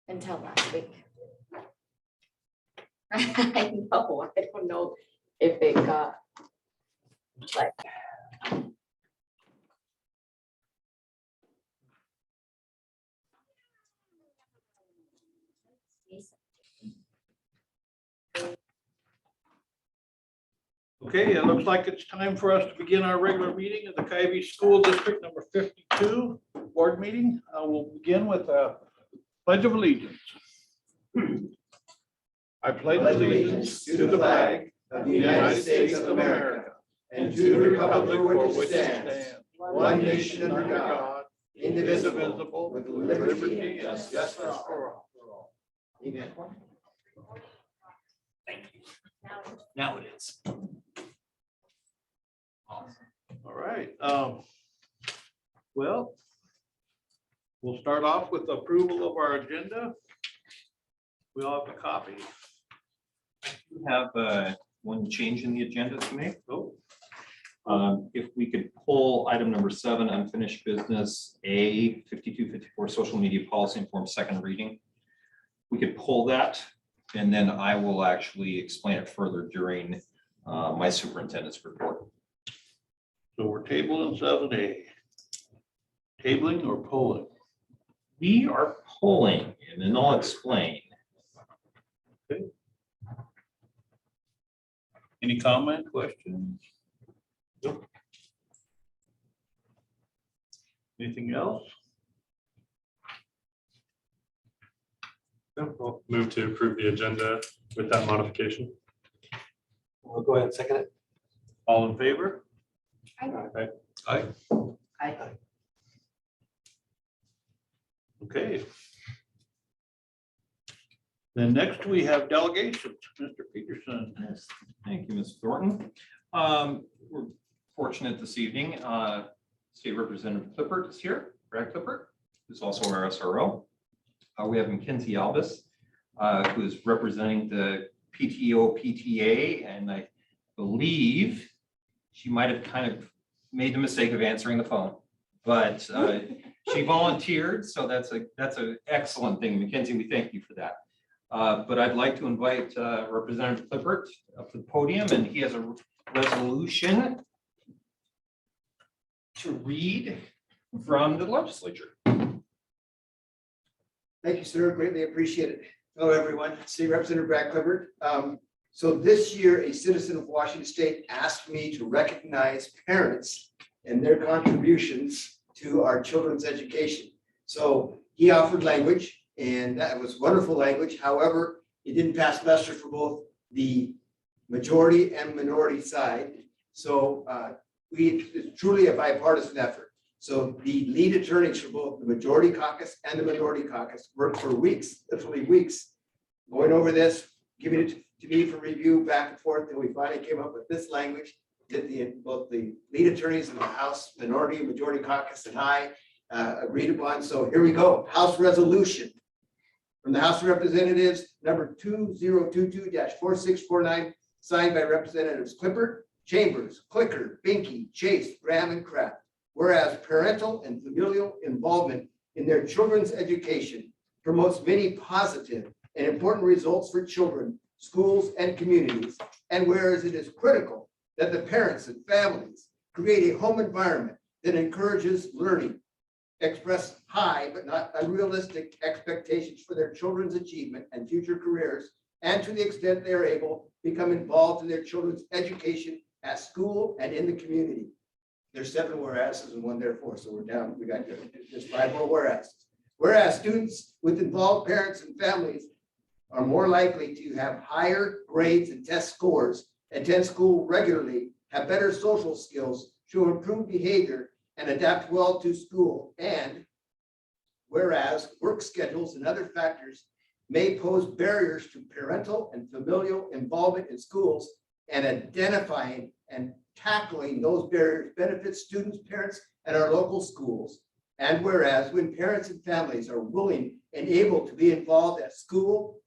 until last week. I know, I don't know if it got like. Okay, it looks like it's time for us to begin our regular meeting of the Kaiby School District number 52 board meeting. We'll begin with a pledge of allegiance. I pledge allegiance to the flag of the United States of America and to the republic for which it stands, one nation under God, indivisible, with liberty and justice for all. Amen. Thank you. Now it is. Awesome. All right. Well, we'll start off with approval of our agenda. We all have a copy. We have one change in the agenda to make. Oh, If we could pull item number 7, unfinished business, A 5254 social media policy and form second reading. We could pull that, and then I will actually explain it further during my superintendent's report. so we're tabling 7A. Tabling or pulling? We are pulling, and then I'll explain. Any comment, questions? Nope. Anything else? I'll move to approve the agenda with that modification. We'll go ahead and second it. All in favor? Aye. Aye. Aye. Okay. Then next we have delegations, Mr. Peterson. Yes, thank you, Ms. Thornton. We're fortunate this evening. State Representative Clippert is here, Brad Clippert, who's also our SRO. We have Mackenzie Albus, who is representing the PTO PTA, and I believe she might have kind of made the mistake of answering the phone, but she volunteered, so that's an excellent thing. Mackenzie, we thank you for that. But I'd like to invite Representative Clippert up to the podium, and he has a resolution to read from the legislature. Thank you, sir. Greatly appreciate it. Hello, everyone. State Representative Brad Clifford. So this year, a citizen of Washington State asked me to recognize parents and their contributions to our children's education. So he offered language, and that was wonderful language. However, it didn't pass muster for both the majority and minority side. So it's truly a bipartisan effort. So the lead attorneys for both the majority caucus and the minority caucus worked for weeks, literally weeks, going over this, giving it to me for review back and forth, and we finally came up with this language that both the lead attorneys in the House, minority and majority caucus, and I agreed upon. So here we go. House resolution from the House of Representatives, number 2022-4649, signed by Representatives Clippert, Chambers, Clicker, Binky, Chase, Graham, and Kraft. Whereas parental and familial involvement in their children's education promotes many positive and important results for children, schools, and communities. And whereas it is critical that the parents and families create a home environment that encourages learning, express high but not unrealistic expectations for their children's achievement and future careers, and to the extent they are able, become involved in their children's education at school and in the community. There's 7 whereases and 1 therefore, so we're down. We got just 5 more whereases. Whereas students with involved parents and families are more likely to have higher grades and test scores, attend school regularly, have better social skills, show improved behavior, and adapt well to school. And whereas work schedules and other factors may pose barriers to parental and familial involvement in schools, and identifying and tackling those barriers benefits students, parents, and our local schools. And whereas when parents and families are willing and able to be involved at school,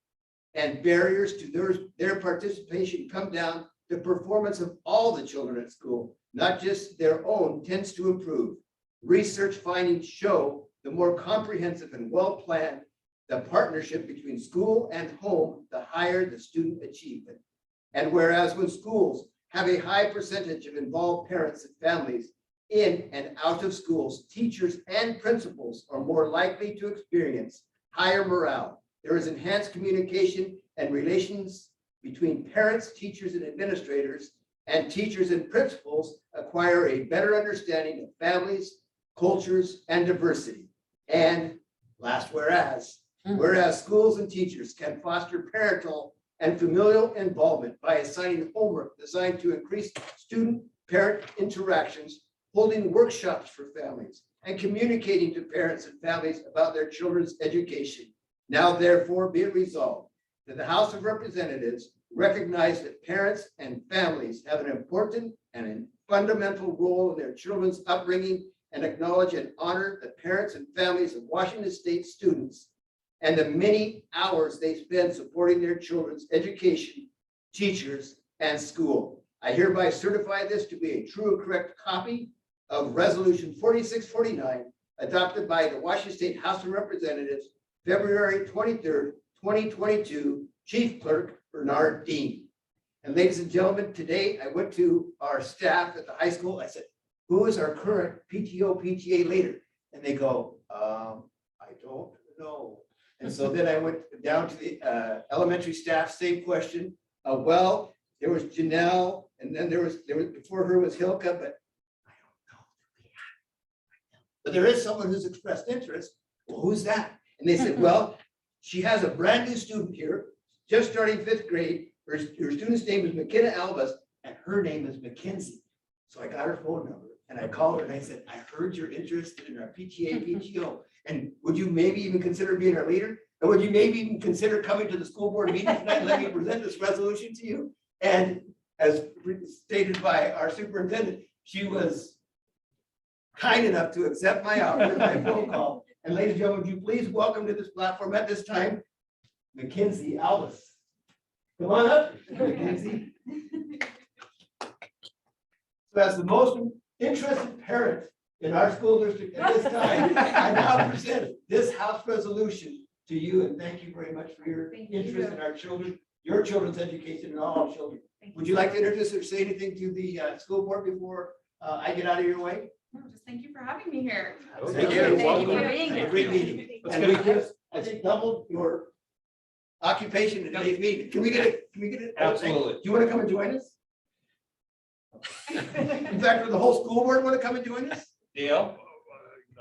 and barriers to their participation come down, the performance of all the children at school, not just their own, tends to improve. Research findings show the more comprehensive and well-planned the partnership between school and home, the higher the student achievement. And whereas when schools have a high percentage of involved parents and families in and out of schools, teachers and principals are more likely to experience higher morale. There is enhanced communication and relations between parents, teachers, and administrators, and teachers and principals acquire a better understanding of families, cultures, and diversity. And last whereas schools and teachers can foster parental and familial involvement by assigning homework designed to increase student-parent interactions, holding workshops for families, and communicating to parents and families about their children's education. Now therefore be it resolved that the House of Representatives recognize that parents and families have an important and a fundamental role in their children's upbringing, and acknowledge and honor the parents and families of Washington State students and the many hours they spend supporting their children's education, teachers, and school. I hereby certify this to be a true and correct copy of Resolution 4649, adopted by the Washington State House of Representatives, February 23rd, 2022, Chief Clerk Bernard Dean. And ladies and gentlemen, today I went to our staff at the high school. I said, who is our current PTO, PTA leader? And they go, I don't know. And so then I went down to the elementary staff, same question. Well, there was Janelle, and then there was before her was Hilka, but I don't know. But there is someone who's expressed interest. Well, who's that? And they said, well, she has a brand new student here, just starting 5th grade. Her student's name is McKenna Albas, and her name is Mackenzie. So I got her phone number and I called her and I said, I heard you're interested in our PTA, PTO. And would you maybe even consider being our leader? And would you maybe even consider coming to the school board meeting tonight and let me present this resolution to you? And as stated by our superintendent, she was kind enough to accept my offer, my phone call. And ladies and gentlemen, would you please welcome to this platform at this time, Mackenzie Albas. Come on up, Mackenzie. So as the most interested parent in our school district at this time, I now present this House resolution to you, and thank you very much for your interest in our children, your children's education, and all children. Would you like to introduce or say anything to the school board before I get out of your way? No, just thank you for having me here. Thank you. Thank you for being here. Great meeting. And we just, I think, doubled your occupation in today's meeting. Can we get it? Absolutely. Do you want to come and join us? In fact, would the whole school board want to come and join us? Dale?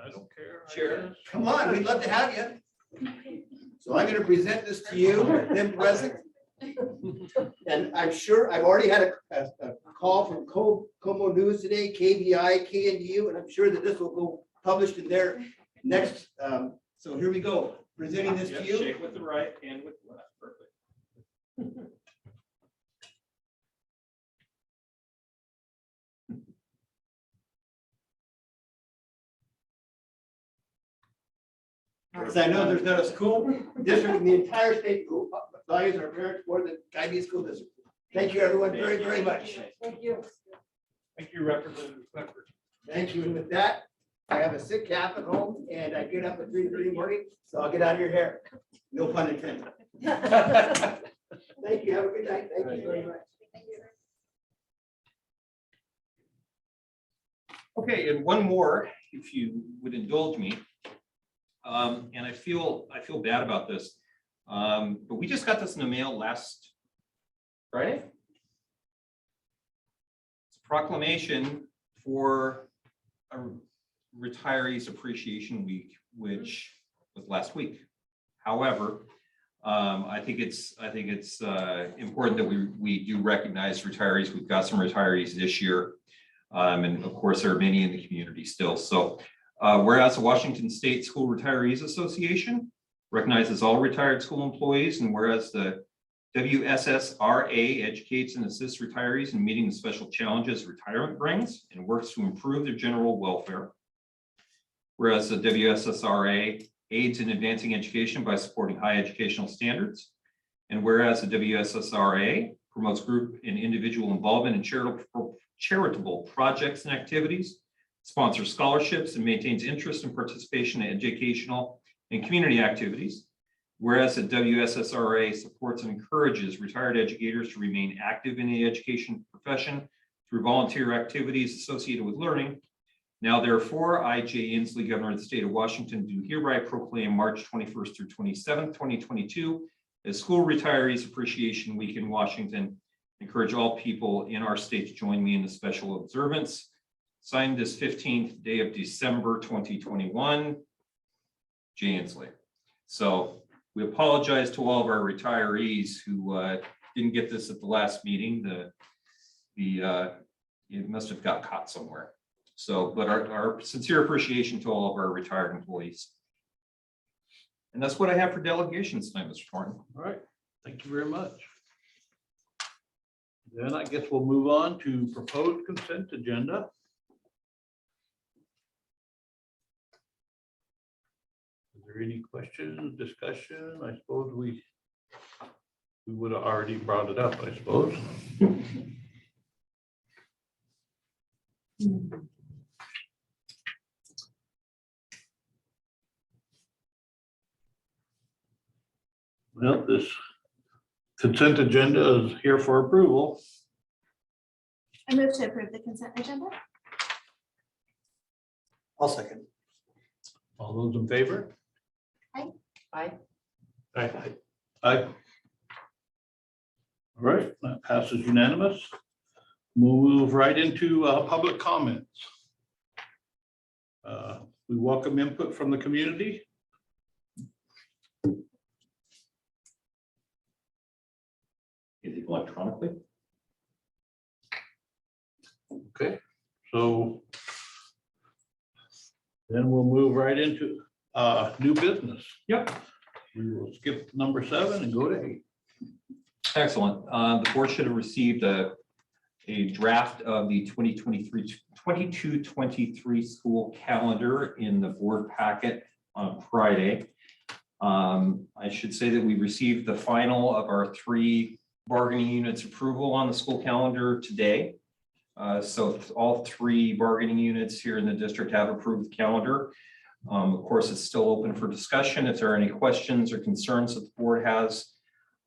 I don't care. I Sure. guess. Come on, we'd love to have you. So I'm going to present this to you, then present. And I'm sure I've already had a call from Como News today, KVI, KNU, and I'm sure that this will go published in their next. So here we go, presenting this to you. Shake with the right and with the left, perfect. Because I know there's not a school district in the entire state who values our parents more than Kaibi School District. Thank you, everyone, very, very much. Thank you. Thank you, Representative Clifford. Thank you. And with that, I have a sick calf at home and I get up at 3:30 in the morning, so I'll get out of your hair. No pun intended. Thank you. Have a good night. Thank you very much. Okay, and one more, if you would indulge me. And I feel bad about this. But we just got this in the mail last Friday. It's a proclamation for a Retirees Appreciation Week, which was last week. However, I think it's important that we do recognize retirees. We've got some retirees this year. And of course, there are many in the community still. So whereas the Washington State School Retirees Association recognizes all retired school employees, and whereas the WSSRA educates and assists retirees in meeting the special challenges retirement brings and works to improve their general welfare. Whereas the WSSRA aids in advancing education by supporting high educational standards. And whereas the WSSRA promotes group and individual involvement in charitable projects and activities, sponsors scholarships, and maintains interest and participation in educational and community activities. Whereas the WSSRA supports and encourages retired educators to remain active in the education profession through volunteer activities associated with learning. Now therefore, I, Jay Inslee, Governor of the State of Washington, do hereby proclaim March 21st through 27th, 2022 as School Retirees Appreciation Week in Washington. Encourage all people in our state to join me in the special observance. Signed this 15th day of December 2021, Jay Inslee. So we apologize to all of our retirees who didn't get this at the last meeting. It must have got caught somewhere. So, but our sincere appreciation to all of our retired employees. And that's what I have for delegations tonight, Mr. Thornton. All right, thank you very much. Then I guess we'll move on to proposed consent agenda. Is there any questions, discussion? I suppose we would have already brought it up, I suppose. Well, this consent agenda is here for approval. I move to approve the consent agenda. I'll second. All those in favor? Aye. Aye. Aye. All right, that passes unanimous. We'll move right into public comments. We welcome input from the community. Anything electronically? Okay, so then we'll move right into new business. Yep. We will skip number 7 and go to 8. Excellent. The board should have received a draft of the 22-23 school calendar in the board packet on Friday. I should say that we received the final of our 3 bargaining units approval on the school calendar today. So all 3 bargaining units here in the district have approved the calendar. Of course, it's still open for discussion. If there are any questions or concerns that the board has,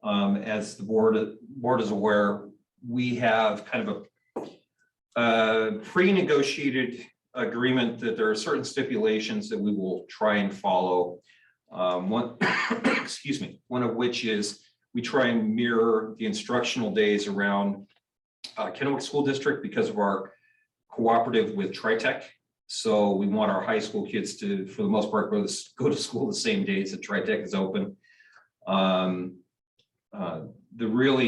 as the board is aware, we have kind of a pre-negotiated agreement that there are certain stipulations that we will try and follow. One, excuse me, one of which is we try and mirror the instructional days around Kennewick School District because of our cooperative with TriTech. So we want our high school kids to, for the most part, go to school the same days that TriTech is open.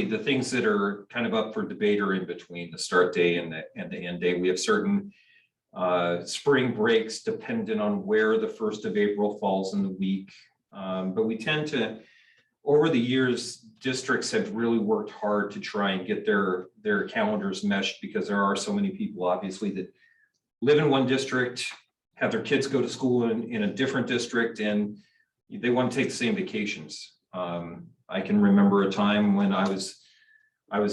The things that are kind of up for debate are in between the start day and the end day. We have certain spring breaks dependent on where the 1st of April falls in the week. But we tend to, over the years, districts have really worked hard to try and get their calendars meshed because there are so many people, obviously, that live in one district, have their kids go to school in a different district, and they want to take the same vacations. I can remember a time when I was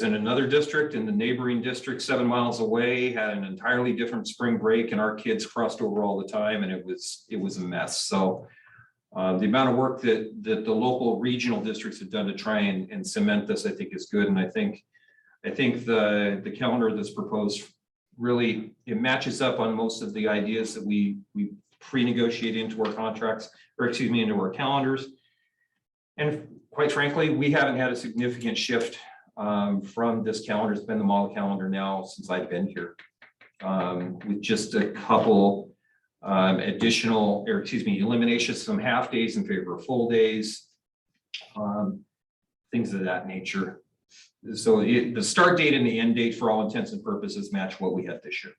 in another district, and the neighboring district 7 miles away had an entirely different spring break, and our kids crossed over all the time, and it was a mess. So the amount of work that the local regional districts have done to try and cement this, I think, is good. And I think the calendar that's proposed really, it matches up on most of the ideas that we pre-negotiate into our contracts, or excuse me, into our calendars. And quite frankly, we haven't had a significant shift from this calendar. It's been the model calendar now since I've been here, with just a couple additional, or excuse me, elimination of some half days in favor of full days, things of that nature. So the start date and the end date, for all intents and purposes, match what we had this year.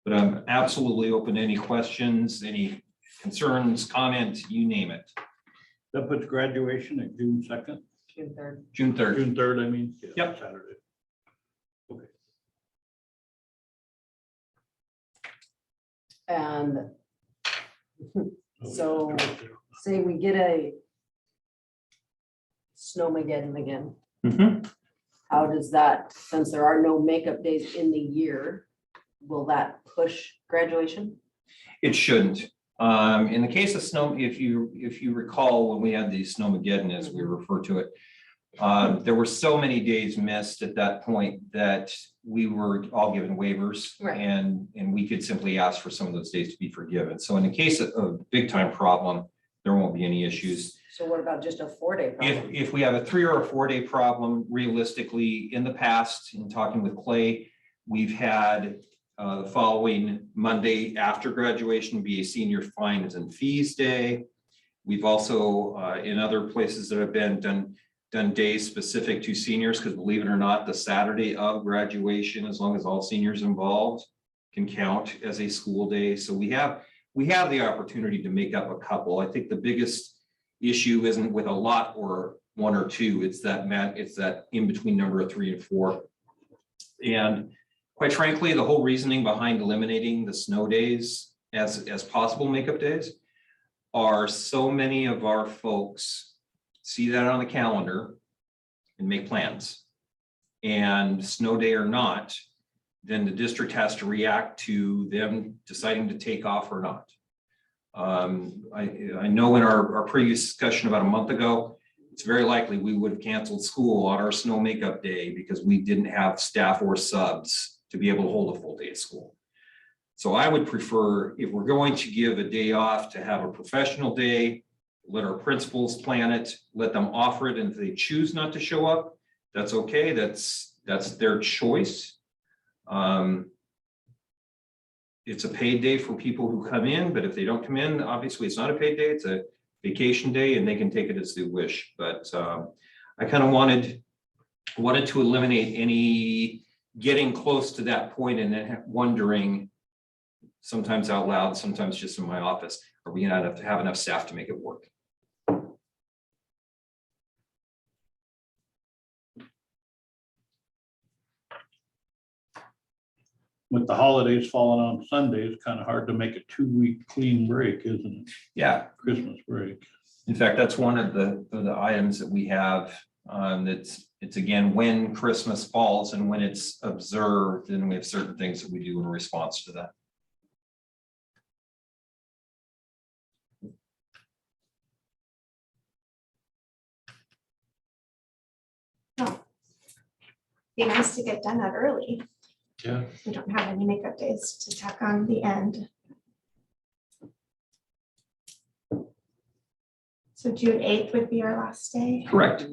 But I'm absolutely open to any questions, any concerns, comments, you name it. That puts graduation at June 2nd. June 3rd. June 3rd. June 3rd, I mean. Yeah, Yep. Saturday. Okay. And so say we get a snowmageddon again, how does that, since there are no makeup days in the year, will that push graduation? It shouldn't. In the case of snow, if you recall, when we had the Snowmageddon, as we refer to it, there were so many days missed at that point that we were all given waivers. Right. And we could simply ask for some of those days to be forgiven. So in the case of a big time problem, there won't be any issues. So what about just a 4-day problem? If we have a 3 or a 4 day problem, realistically, in the past, in talking with Clay, we've had the following Monday after graduation be a senior fines and fees day. We've also, in other places that have been done days specific to seniors, because believe it or not, the Saturday of graduation, as long as all seniors involved, can count as a school day. So we have the opportunity to make up a couple. I think the biggest issue isn't with a lot or 1 or 2. It's that in between number of 3 and 4. And quite frankly, the whole reasoning behind eliminating the snow days as possible makeup days are so many of our folks see that on the calendar and make plans. And snow day or not, then the district has to react to them deciding to take off or not. I know in our previous discussion about a month ago, it's very likely we would have canceled school on our snow makeup day because we didn't have staff or subs to be able to hold a full day of school. So I would prefer, if we're going to give a day off, to have a professional day, let our principals plan it, let them offer it, and if they choose not to show up, that's okay, that's their choice. It's a paid day for people who come in, but if they don't come in, obviously it's not a paid day, it's a vacation day, and they can take it as they wish. But I kind of wanted to eliminate any getting close to that point and then wondering, sometimes out loud, sometimes just in my office, are we gonna have enough staff to make it work? With the holidays falling on Sundays, kind of hard to make a 2-week clean break, isn't it? Yeah, Christmas break. in fact, that's one of the items that we have. It's again, when Christmas falls and when it's observed, and we have certain things that we do in response to that. Be nice to get done that early. Yeah. We don't have any makeup days to tack on the end. So June 8th would be our last day. Correct.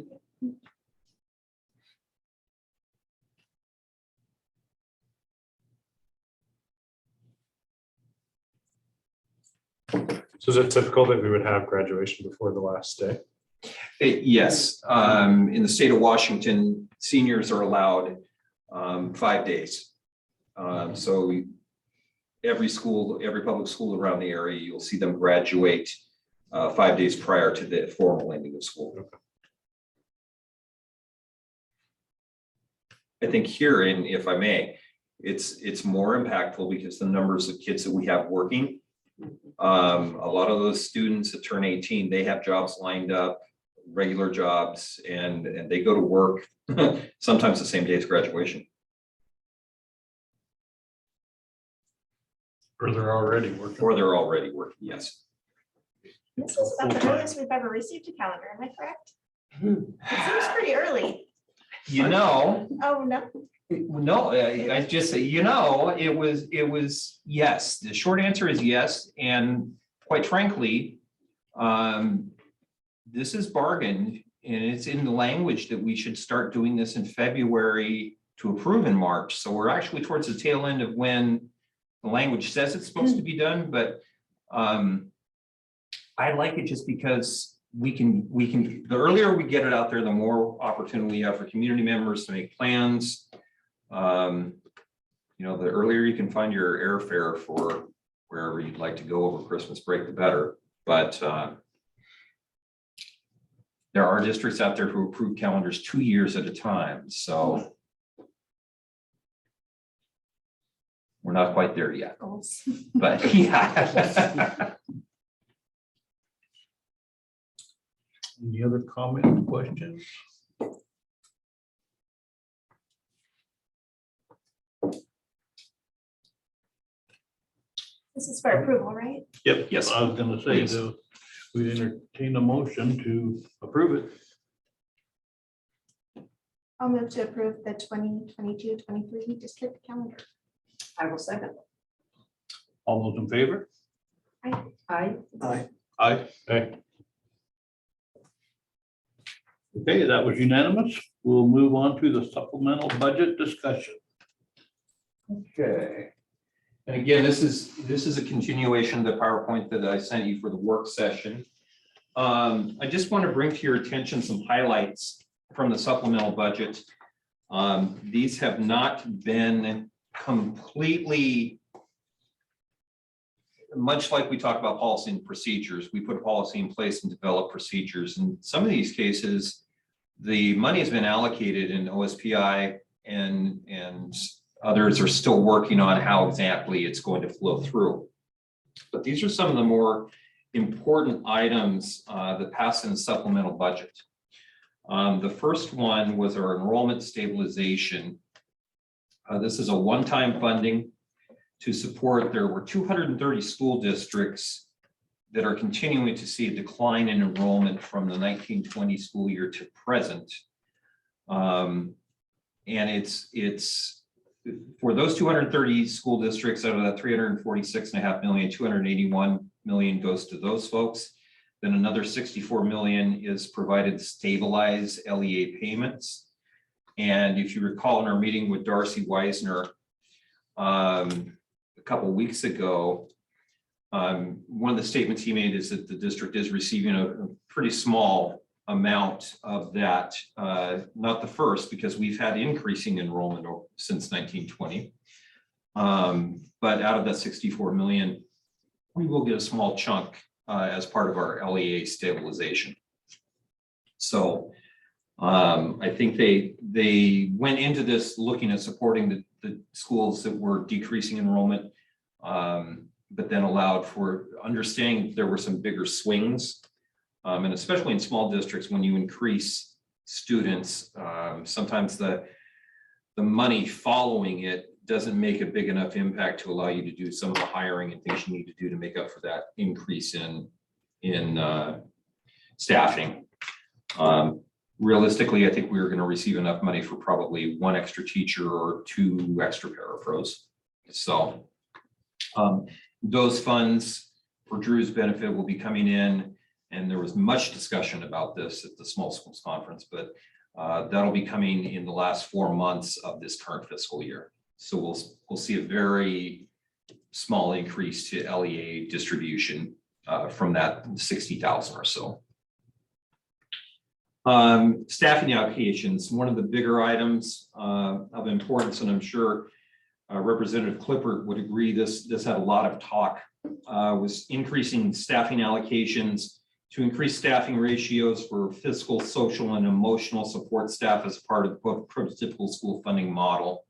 So is it typical that we would have graduation before the last day? Yes, in the state of Washington, seniors are allowed 5 days. So every school, every public school around the area, you'll see them graduate 5 days prior to the formal ending of school. Okay. I think here, and if I may, it's more impactful because the numbers of kids that we have working, a lot of those students that turn 18, they have jobs lined up, regular jobs, and they go to work sometimes the same day as graduation. Or they're already working? Or they're already working, yes. This is about the earliest we've ever received a calendar, am I correct? It seems pretty early. You know, Oh, no. no, I just say, it was, yes. The short answer is yes. And quite frankly, this is bargained, and it's in the language that we should start doing this in February to approve in March. So we're actually towards the tail end of when the language says it's supposed to be done, but I like it just because we can, the earlier we get it out there, the more opportunity we have for community members to make plans. You know, the earlier you can find your airfare for wherever you'd like to go over Christmas break, the better. But there are districts out there who approve calendars 2 years at a time, so we're not quite there yet, Goals. but yeah. Any other comments, questions? This is for approval, right? Yep. Yes. I was gonna say, Please. so we entertain a motion to approve it. I'll move to approve the 2022-23 district calendar. I will second. All those in favor? I, Aye. Hey, Okay, that was unanimous. We'll move on to the supplemental budget discussion. Okay. And again, this is a continuation of the PowerPoint that I sent you for the work session. I just want to bring to your attention some highlights from the supplemental budget. These have not been completely, much like we talk about policy and procedures, we put a policy in place and develop procedures. In some of these cases, the money has been allocated in OSPI and others are still working on how exactly it's going to flow through. But these are some of the more important items that passed in the supplemental budget. The first one was our enrollment stabilization. This is a one-time funding to support. There were 230 school districts that are continuing to see a decline in enrollment from the 1920 school year to present. And it's for those 230 school districts out of that 346.5 million, 281 million goes to those folks. Then another 64 million is provided to stabilize LEA payments. And if you recall in our meeting with Darcy Weisner a couple of weeks ago, one of the statements he made is that the district is receiving a pretty small amount of that, not the first, because we've had increasing enrollment since 1920. But out of that 64 million, we will get a small chunk as part of our LEA stabilization. So I think they went into this looking at supporting the schools that were decreasing enrollment, but then allowed for understanding there were some bigger swings. And especially in small districts, when you increase students, sometimes the money following it doesn't make a big enough impact to allow you to do some of the hiring and things you need to do to make up for that increase in staffing. Realistically, I think we were going to receive enough money for probably one extra teacher or two extra parapros. So those funds for Drew's benefit will be coming in. And there was much discussion about this at the Small Schools Conference, but that'll be coming in the last 4 months of this current fiscal year. So we'll see a very small increase to LEA distribution from that 60,000 or so. Staffing allocations, one of the bigger items of importance, and I'm sure Representative Clippert would agree this had a lot of talk, was increasing staffing allocations to increase staffing ratios for physical, social, and emotional support staff as part of the prototypical school funding model.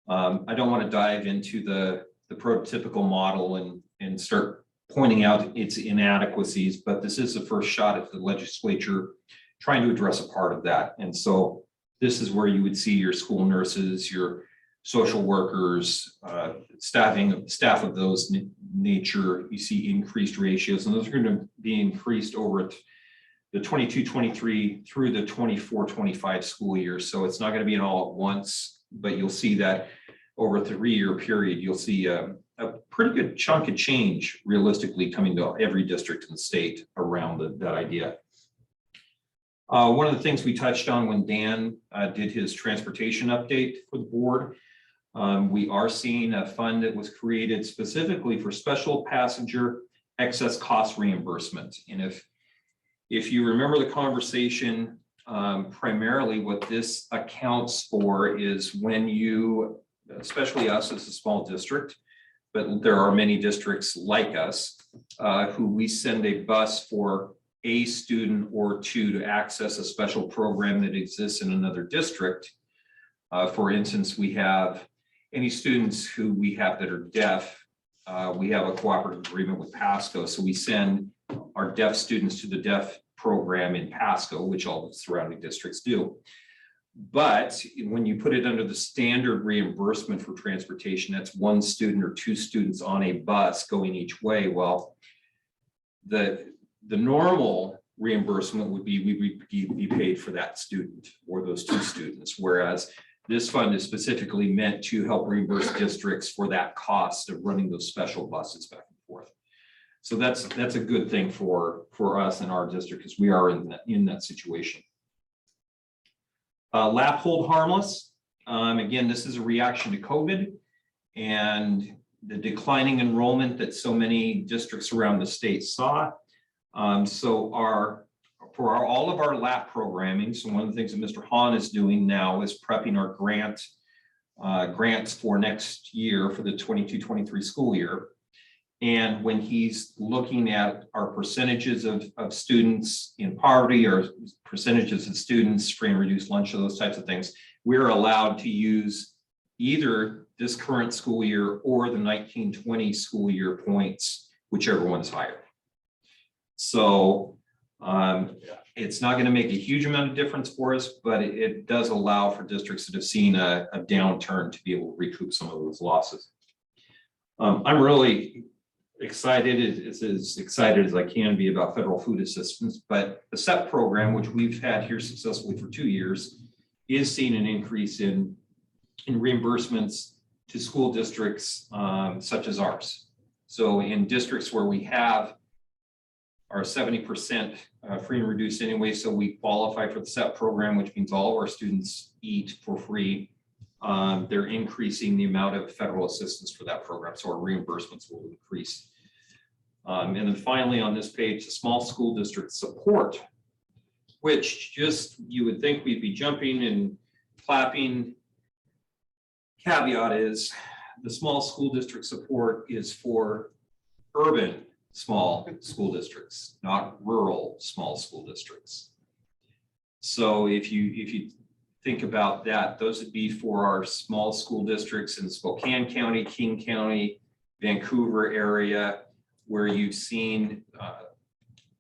I don't want to dive into the prototypical model and start pointing out its inadequacies, but this is the first shot at the legislature trying to address a part of that. And so this is where you would see your school nurses, your social workers, staff of those nature. You see increased ratios, and those are going to be increased over the 22-23 through the 24-25 school year. So it's not going to be an all at once, but you'll see that over a 3-year period, you'll see a pretty good chunk of change realistically coming to every district in the state around that idea. One of the things we touched on when Dan did his transportation update for the board, we are seeing a fund that was created specifically for special passenger excess cost reimbursement. And if you remember the conversation, primarily what this accounts for is when you, especially us as a small district, but there are many districts like us, who we send a bus for a student or two to access a special program that exists in another district. For instance, we have any students who we have that are deaf. We have a cooperative agreement with Pasco. So we send our deaf students to the deaf program in Pasco, which all the surrounding districts do. But when you put it under the standard reimbursement for transportation, that's one student or two students on a bus going each way. Well, the normal reimbursement would be, we would be paid for that student or those two students, whereas this fund is specifically meant to help reimburse districts for that cost of running those special buses back and forth. So that's a good thing for us in our district, because we are in that situation. Lap hold harmless. Again, this is a reaction to COVID and the declining enrollment that so many districts around the state saw. So all of our lap programming, so one of the things that Mr. Hahn is doing now is prepping our grants for next year for the 22-23 school year. And when he's looking at our percentages of students in poverty or percentages of students free and reduced lunch or those types of things, we're allowed to use either this current school year or the 19-20 school year points, whichever one's higher. So it's not going to make a huge amount of difference for us, but it does allow for districts that have seen a downturn to be able to recoup some of those losses. I'm really excited, as excited as I can be about federal food assistance, but the SEP program, which we've had here successfully for 2 years, is seeing an increase in reimbursements to school districts such as ours. So in districts where we have our 70% free and reduced anyway, so we qualify for the SEP program, which means all of our students eat for free. They're increasing the amount of federal assistance for that program, so our reimbursements will increase. And then finally on this page, the small school district support, which just you would think we'd be jumping and clapping. Caveat is the small school district support is for urban small school districts, not rural small school districts. So if you think about that, those would be for our small school districts in Spokane County, King County, Vancouver area, where you've seen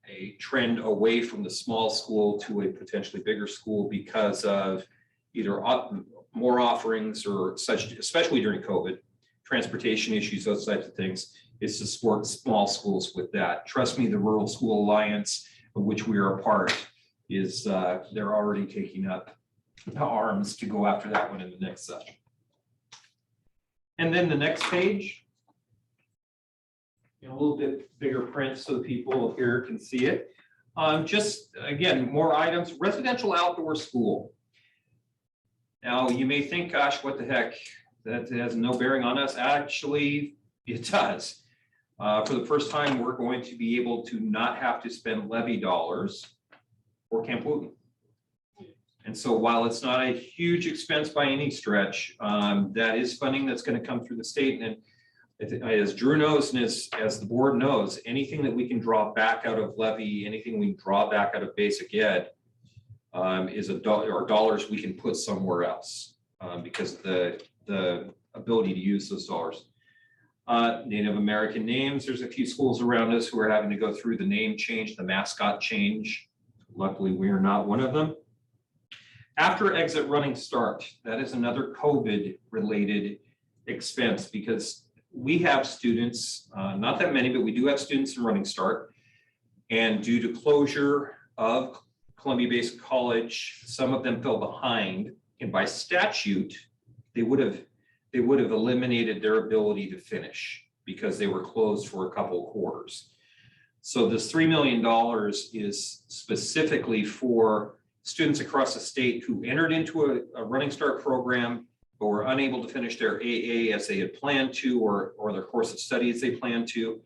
a trend away from the small school to a potentially bigger school because of either more offerings or such, especially during COVID, transportation issues, those types of things, is to support small schools with that. Trust me, the Rural School Alliance, of which we are a part, is they're already taking up arms to go after that one in the next session. And then the next page, a little bit bigger print so the people here can see it. Just again, more items. Residential outdoor school. Now you may think, gosh, what the heck? That has no bearing on us. Actually, it does. For the first time, we're going to be able to not have to spend levy dollars for Camp Wooten. And so while it's not a huge expense by any stretch, that is funding that's going to come through the state. And as Drew knows, and as the board knows, anything that we can draw back out of levy, anything we can draw back out of basic ed is dollars we can put somewhere else because the ability to use those dollars. Native American names, there's a few schools around us who are having to go through the name change, the mascot change. Luckily, we are not one of them. After exit running start, that is another COVID related expense because we have students, not that many, but we do have students in Running Start. And due to closure of Columbia Basic College, some of them fell behind. And by statute, they would have eliminated their ability to finish because they were closed for a couple of quarters. So this $3 million is specifically for students across the state who entered into a Running Start program but were unable to finish their AA as they had planned to, or their course of study as they planned to.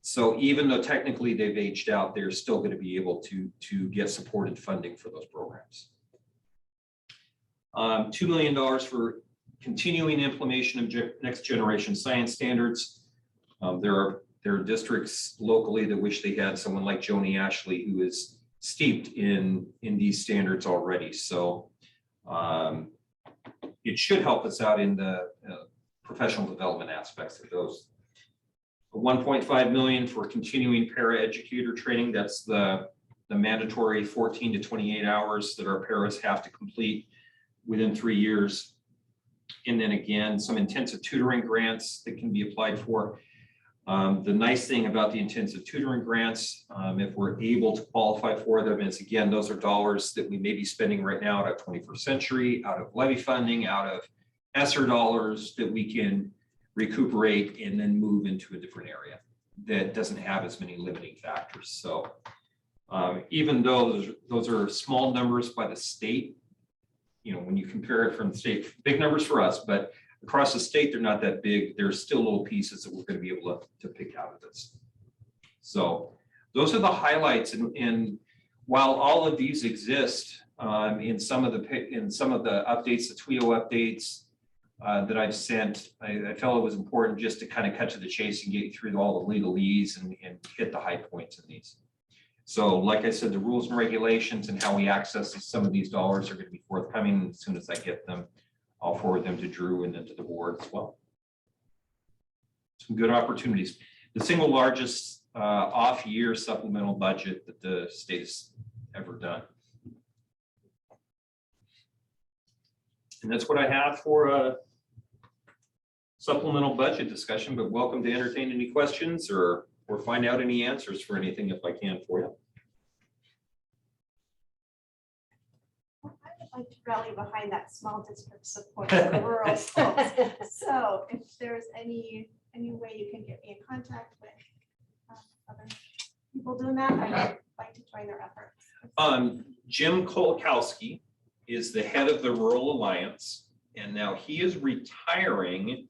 So even though technically they've aged out, they're still going to be able to get supported funding for those programs. $2 million for continuing implementation of next generation science standards. There are districts locally that wish they had someone like Joni Ashley who is steeped in these standards already. So it should help us out in the professional development aspects of those. 1.5 million for continuing paraeducator training. That's the mandatory 14 to 28 hours that our paras have to complete within 3 years. And then again, some intensive tutoring grants that can be applied for. The nice thing about the intensive tutoring grants, if we're able to qualify for them, is again, those are dollars that we may be spending right now out of 21st Century, out of levy funding, out of ESSER dollars that we can recuperate and then move into a different area that doesn't have as many limiting factors. So even though those are small numbers by the state, you know, when you compare it from the state, big numbers for us, but across the state, they're not that big. There's still little pieces that we're going to be able to pick out of this. So those are the highlights. And while all of these exist in some of the updates, the TWIO updates that I've sent, I felt it was important just to kind of cut to the chase and get you through all the legalese and hit the high points in these. So like I said, the rules and regulations and how we access some of these dollars are going to be forthcoming. As soon as I get them, I'll forward them to Drew and then to the board as well. Some good opportunities. The single largest off-year supplemental budget that the state has ever done. And that's what I have for a supplemental budget discussion, but welcome to entertain any questions or find out any answers for anything if I can for you. I would like to rally behind that small district support for the rural schools. So if there's any way you can get me in contact with other people doing that, I'd like to join their efforts. Jim Kolakowski is the head of the Rural Alliance, and now he is retiring.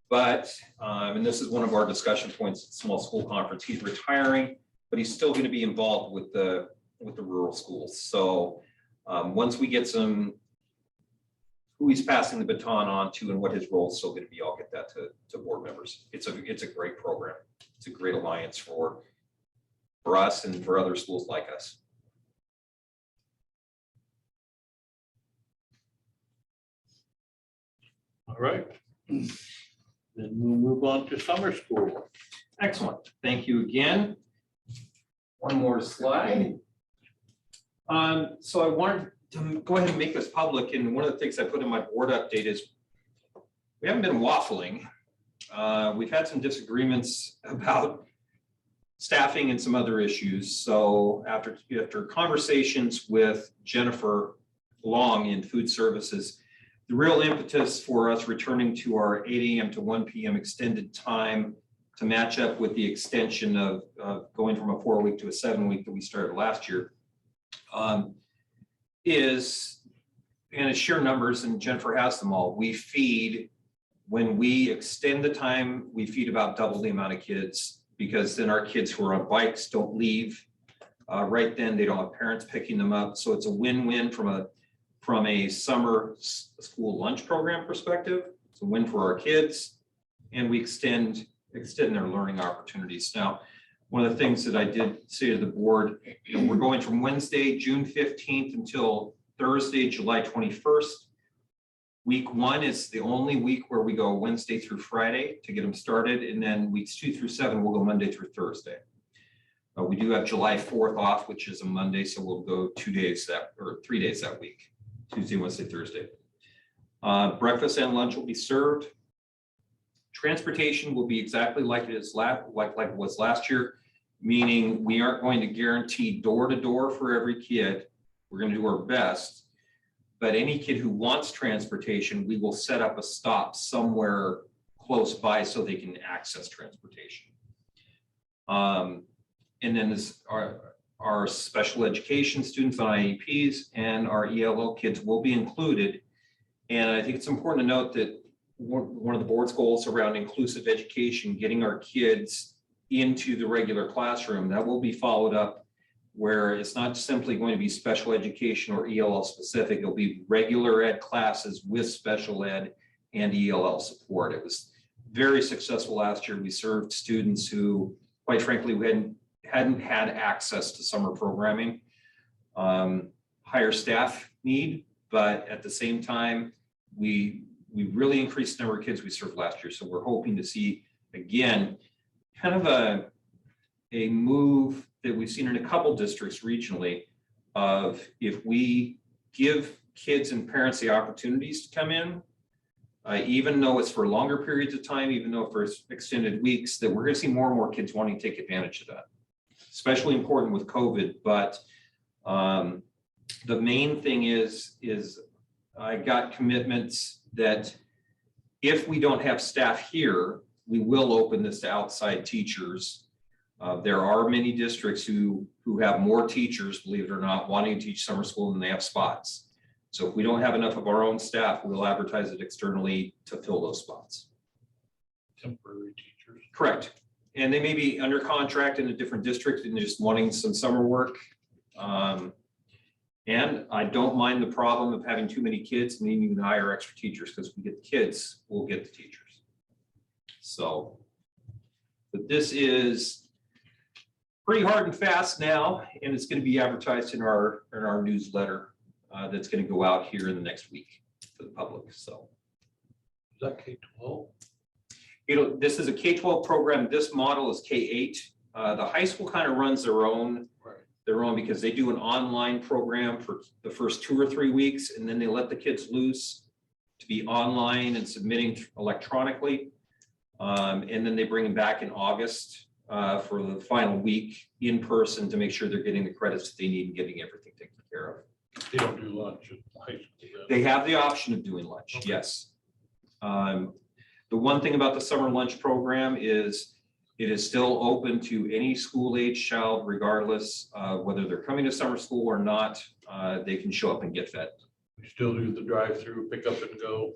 But, and this is one of our discussion points at Small School Conference, he's retiring, but he's still going to be involved with the rural schools. So once we get who he's passing the baton on to and what his role is still going to be, I'll get that to board members. It's a great program. It's a great alliance for us and for other schools like us. All right. Then we'll move on to summer school. Excellent. Thank you again. One more slide. So I wanted to go ahead and make this public. And one of the things I put in my board update is we haven't been waffling. We've had some disagreements about staffing and some other issues. So after conversations with Jennifer Long in food services, the real impetus for us returning to our 8 a.m. to 1 p.m. extended time to match up with the extension of going from a 4-week to a 7-week that we started last year is, and it's sheer numbers, and Jennifer has them all. When we extend the time, we feed about double the amount of kids, because then our kids who are on bikes don't leave right then. They don't have parents picking them up. So it's a win-win from a summer school lunch program perspective. It's a win for our kids, and we extend their learning opportunities. Now, one of the things that I did say to the board, we're going from Wednesday, June 15th until Thursday, July 21st. Week 1 is the only week where we go Wednesday through Friday to get them started. And then weeks 2 through 7, we'll go Monday through Thursday. We do have July 4th off, which is a Monday. So we'll go 3 days that week, Tuesday, Wednesday, Thursday. Breakfast and lunch will be served. Transportation will be exactly like it was last year, meaning we aren't going to guarantee door to door for every kid. We're going to do our best, but any kid who wants transportation, we will set up a stop somewhere close by so they can access transportation. And then our special education students on IEPs and our ELL kids will be included. And I think it's important to note that one of the board's goals around inclusive education, getting our kids into the regular classroom, that will be followed up where it's not simply going to be special education or ELL specific. It'll be regular ed classes with special ed and ELL support. It was very successful last year. We served students who, quite frankly, hadn't had access to summer programming. Higher staff need, but at the same time, we really increased the number of kids we served last year. So we're hoping to see, again, kind of a move that we've seen in a couple districts regionally of if we give kids and parents the opportunities to come in, even though it's for longer periods of time, even though for extended weeks, that we're going to see more and more kids wanting to take advantage of that. Especially important with COVID, but the main thing is I got commitments that if we don't have staff here, we will open this to outside teachers. There are many districts who have more teachers, believe it or not, wanting to teach summer school than they have spots. So if we don't have enough of our own staff, we'll advertise it externally to fill those spots. Temporary teachers. Correct. And they may be under contract in a different district and just wanting some summer work. And I don't mind the problem of having too many kids, needing to hire extra teachers, because we get the kids, we'll get the teachers. So, but this is pretty hard and fast now, and it's going to be advertised in our newsletter that's going to go out here in the next week for the public. So, Is that K-12? This is a K-12 program. This model is K-8. The high school kind of runs their own because they do an online program for the first 2 or 3 weeks, and then they let the kids loose to be online and submitting electronically. And then they bring them back in August for the final week in person to make sure they're getting the credits that they need and getting everything taken care of. They don't do lunch at high school. They have the option of doing lunch, Okay. yes. The one thing about the summer lunch program is it is still open to any school age child, regardless whether they're coming to summer school or not. They can show up and get fed. We still do the drive-through, pick up and go.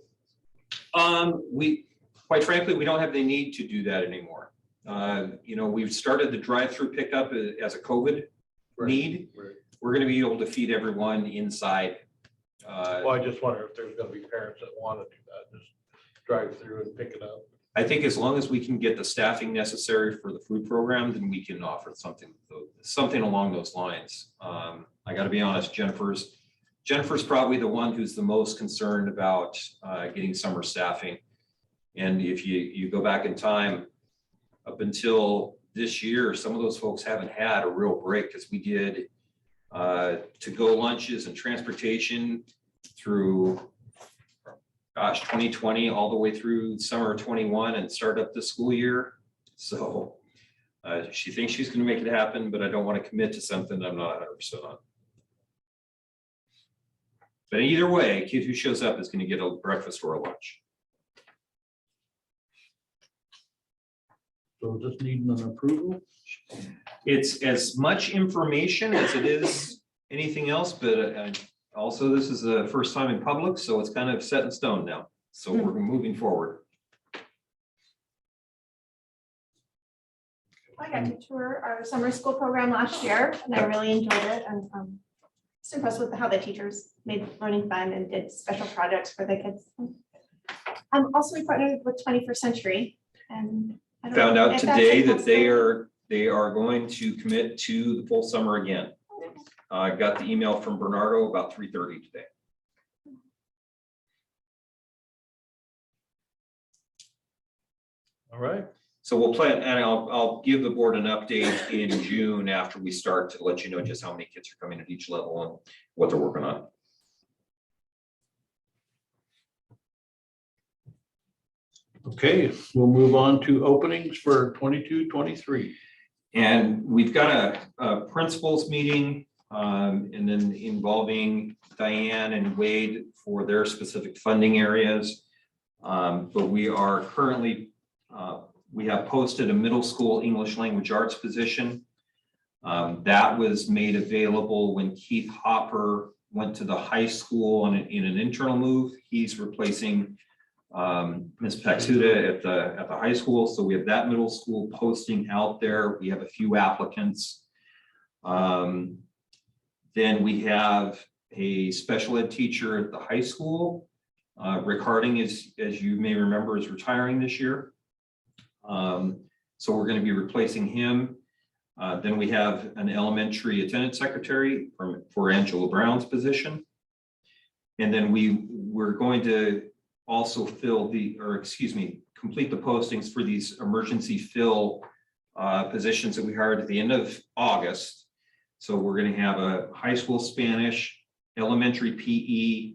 Quite frankly, we don't have the need to do that anymore. We've started the drive-through pickup as a COVID need. Right. We're going to be able to feed everyone inside. Well, I just wonder if there's gonna be parents that want to do that, just drive through and pick it up. I think as long as we can get the staffing necessary for the food program, then we can offer something along those lines. I got to be honest, Jennifer's probably the one who's the most concerned about getting summer staffing. And if you go back in time, up until this year, some of those folks haven't had a real break, because we did to-go lunches and transportation through 2020 all the way through summer of 21 and start up the school year. So she thinks she's going to make it happen, but I don't want to commit to something I'm not 100% on. But either way, a kid who shows up is going to get a breakfast or a lunch. So just needing an approval? It's as much information as it is anything else, but also this is the first time in public, so it's kind of set in stone now. So we're moving forward. I got to tour our summer school program last year and I really enjoyed it, and just impressed with how the teachers made learning fun and did special projects for the kids. Also, we partnered with 21st Century, and I don't Found know out if that's today that impossible. they are going to commit to the full summer again. I got the email from Bernardo about 3:30 today. All right. So we'll plan, and I'll give the board an update in June after we start to let you know just how many kids are coming at each level and what they're working on. Okay, we'll move on to openings for 22-23. And we've got a principals meeting, and then involving Diane and Wade for their specific funding areas. But we are currently, we have posted a middle school English language arts position. That was made available when Keith Hopper went to the high school in an internal move. He's replacing Ms. Paxuda at the high school. So we have that middle school posting out there. We have a few applicants. Then we have a special ed teacher at the high school. Rick Harding is, as you may remember, is retiring this year. So we're going to be replacing him. Then we have an elementary attendance secretary for Angela Brown's position. And then we're going to also complete the postings for these emergency fill positions that we hired at the end of August. So we're going to have a high school Spanish, elementary PE,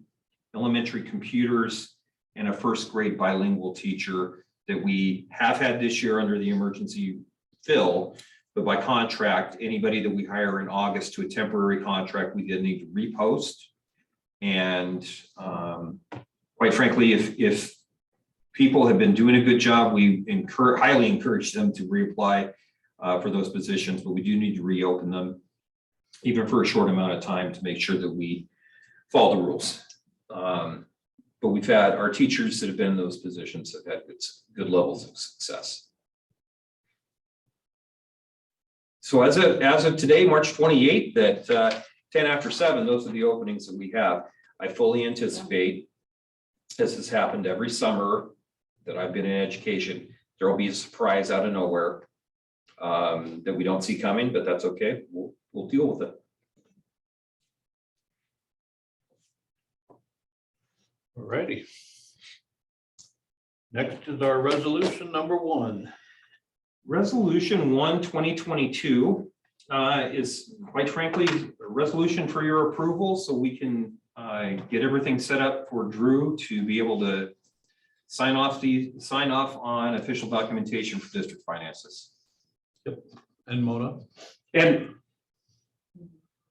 elementary computers, and a first grade bilingual teacher that we have had this year under the emergency fill. But by contract, anybody that we hire in August to a temporary contract, we did need to repost. And quite frankly, if people have been doing a good job, we highly encourage them to reapply for those positions, but we do need to reopen them, even for a short amount of time, to make sure that we follow the rules. But we've had our teachers that have been in those positions have had good levels of success. So as of today, March 28th, at 10 after 7, those are the openings that we have. I fully anticipate, as has happened every summer that I've been in education, there will be a surprise out of nowhere that we don't see coming, but that's okay. We'll deal with it. All righty. Next is our resolution number 1. Resolution 1, 2022 is quite frankly a resolution for your approval, so we can get everything set up for Drew to be able to sign off on official documentation for district finances. And Mona, And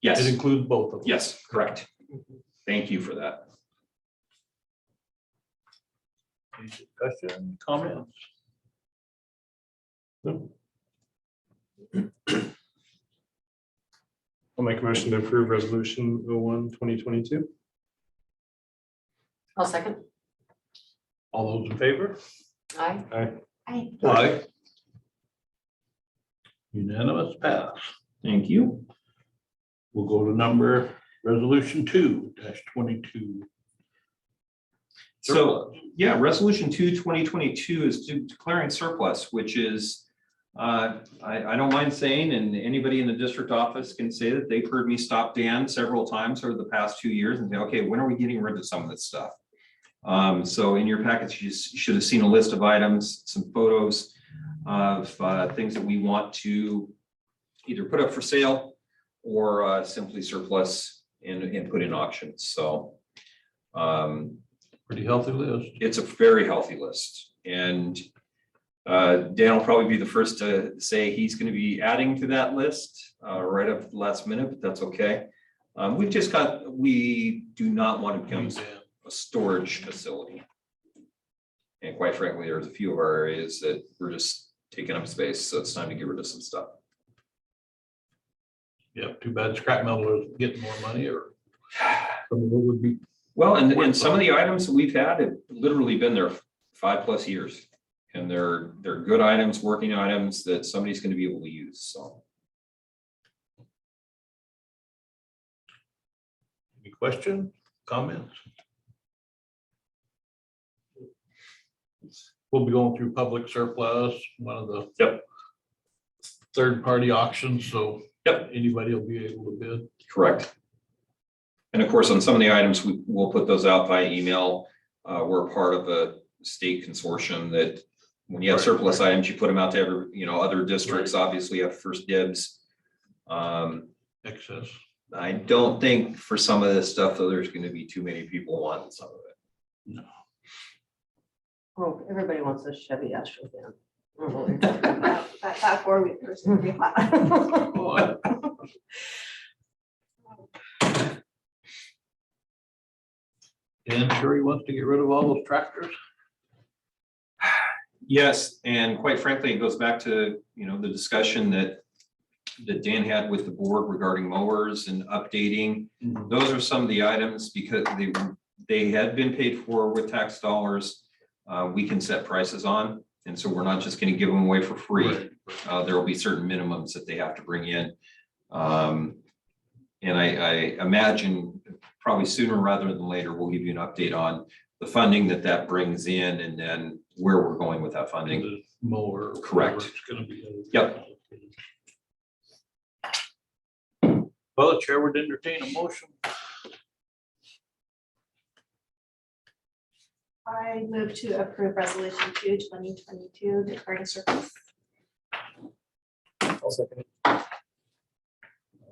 yes, it includes both of them. yes, correct. Thank you for that. Any discussion, comments? No. I'll make a motion to approve resolution 01, 2022. I'll second. All those in favor? Aye. Aye. Aye. Unanimous pass. Thank you. We'll go to resolution 2-22. So, yeah, resolution 2, 2022 is declaring surplus, which is, I don't mind saying, and anybody in the district office can say that they've heard me stop Dan several times over the past 2 years and say, okay, when are we getting rid of some of this stuff? So in your package, you should have seen a list of items, some photos of things that we want to either put up for sale or simply surplus and put in auctions. So Pretty healthy list. it's a very healthy list. And Dan will probably be the first to say he's going to be adding to that list right up at the last minute, but that's okay. We do not want to become a storage facility. And quite frankly, there's a few of our areas that we're just taking up space, so it's time to get rid of some stuff. Yeah, too bad scrap metal is getting more money, or some of it would be. Well, and some of the items that we've had have literally been there 5+ years. And they're good items, working items that somebody's going to be able to use, so. Any questions, comments? We'll be going through public surplus, one of the Yep. third-party auctions, so Yep. anybody will be able to bid. Correct. And of course, on some of the items, we'll put those out by email. We're part of a state consortium that when you have Right. surplus items, you put them out to other districts, obviously have first dibs. Excess. I don't think for some of this stuff, though, there's going to be too many people wanting some of it. No. Well, everybody wants a Chevy Astro van. That 4-week person would be hot. Dan sure he wants to get rid of all those tractors. Yes, and quite frankly, it goes back to, the discussion that Dan had with the board regarding mowers and updating. Those are some of the items because they had been paid for with tax dollars. We can set prices on, and so we're not just going to give them away for free. There will be certain minimums that they have to bring in. And I imagine probably sooner rather than later, we'll give you an update on the funding that brings in and then where we're going with that funding. The mower. or Correct. whatever It's gonna be. Yep. Well, the chair would entertain a motion. I move to approve resolution 2, 2022, declaring surplus. I'll second it. All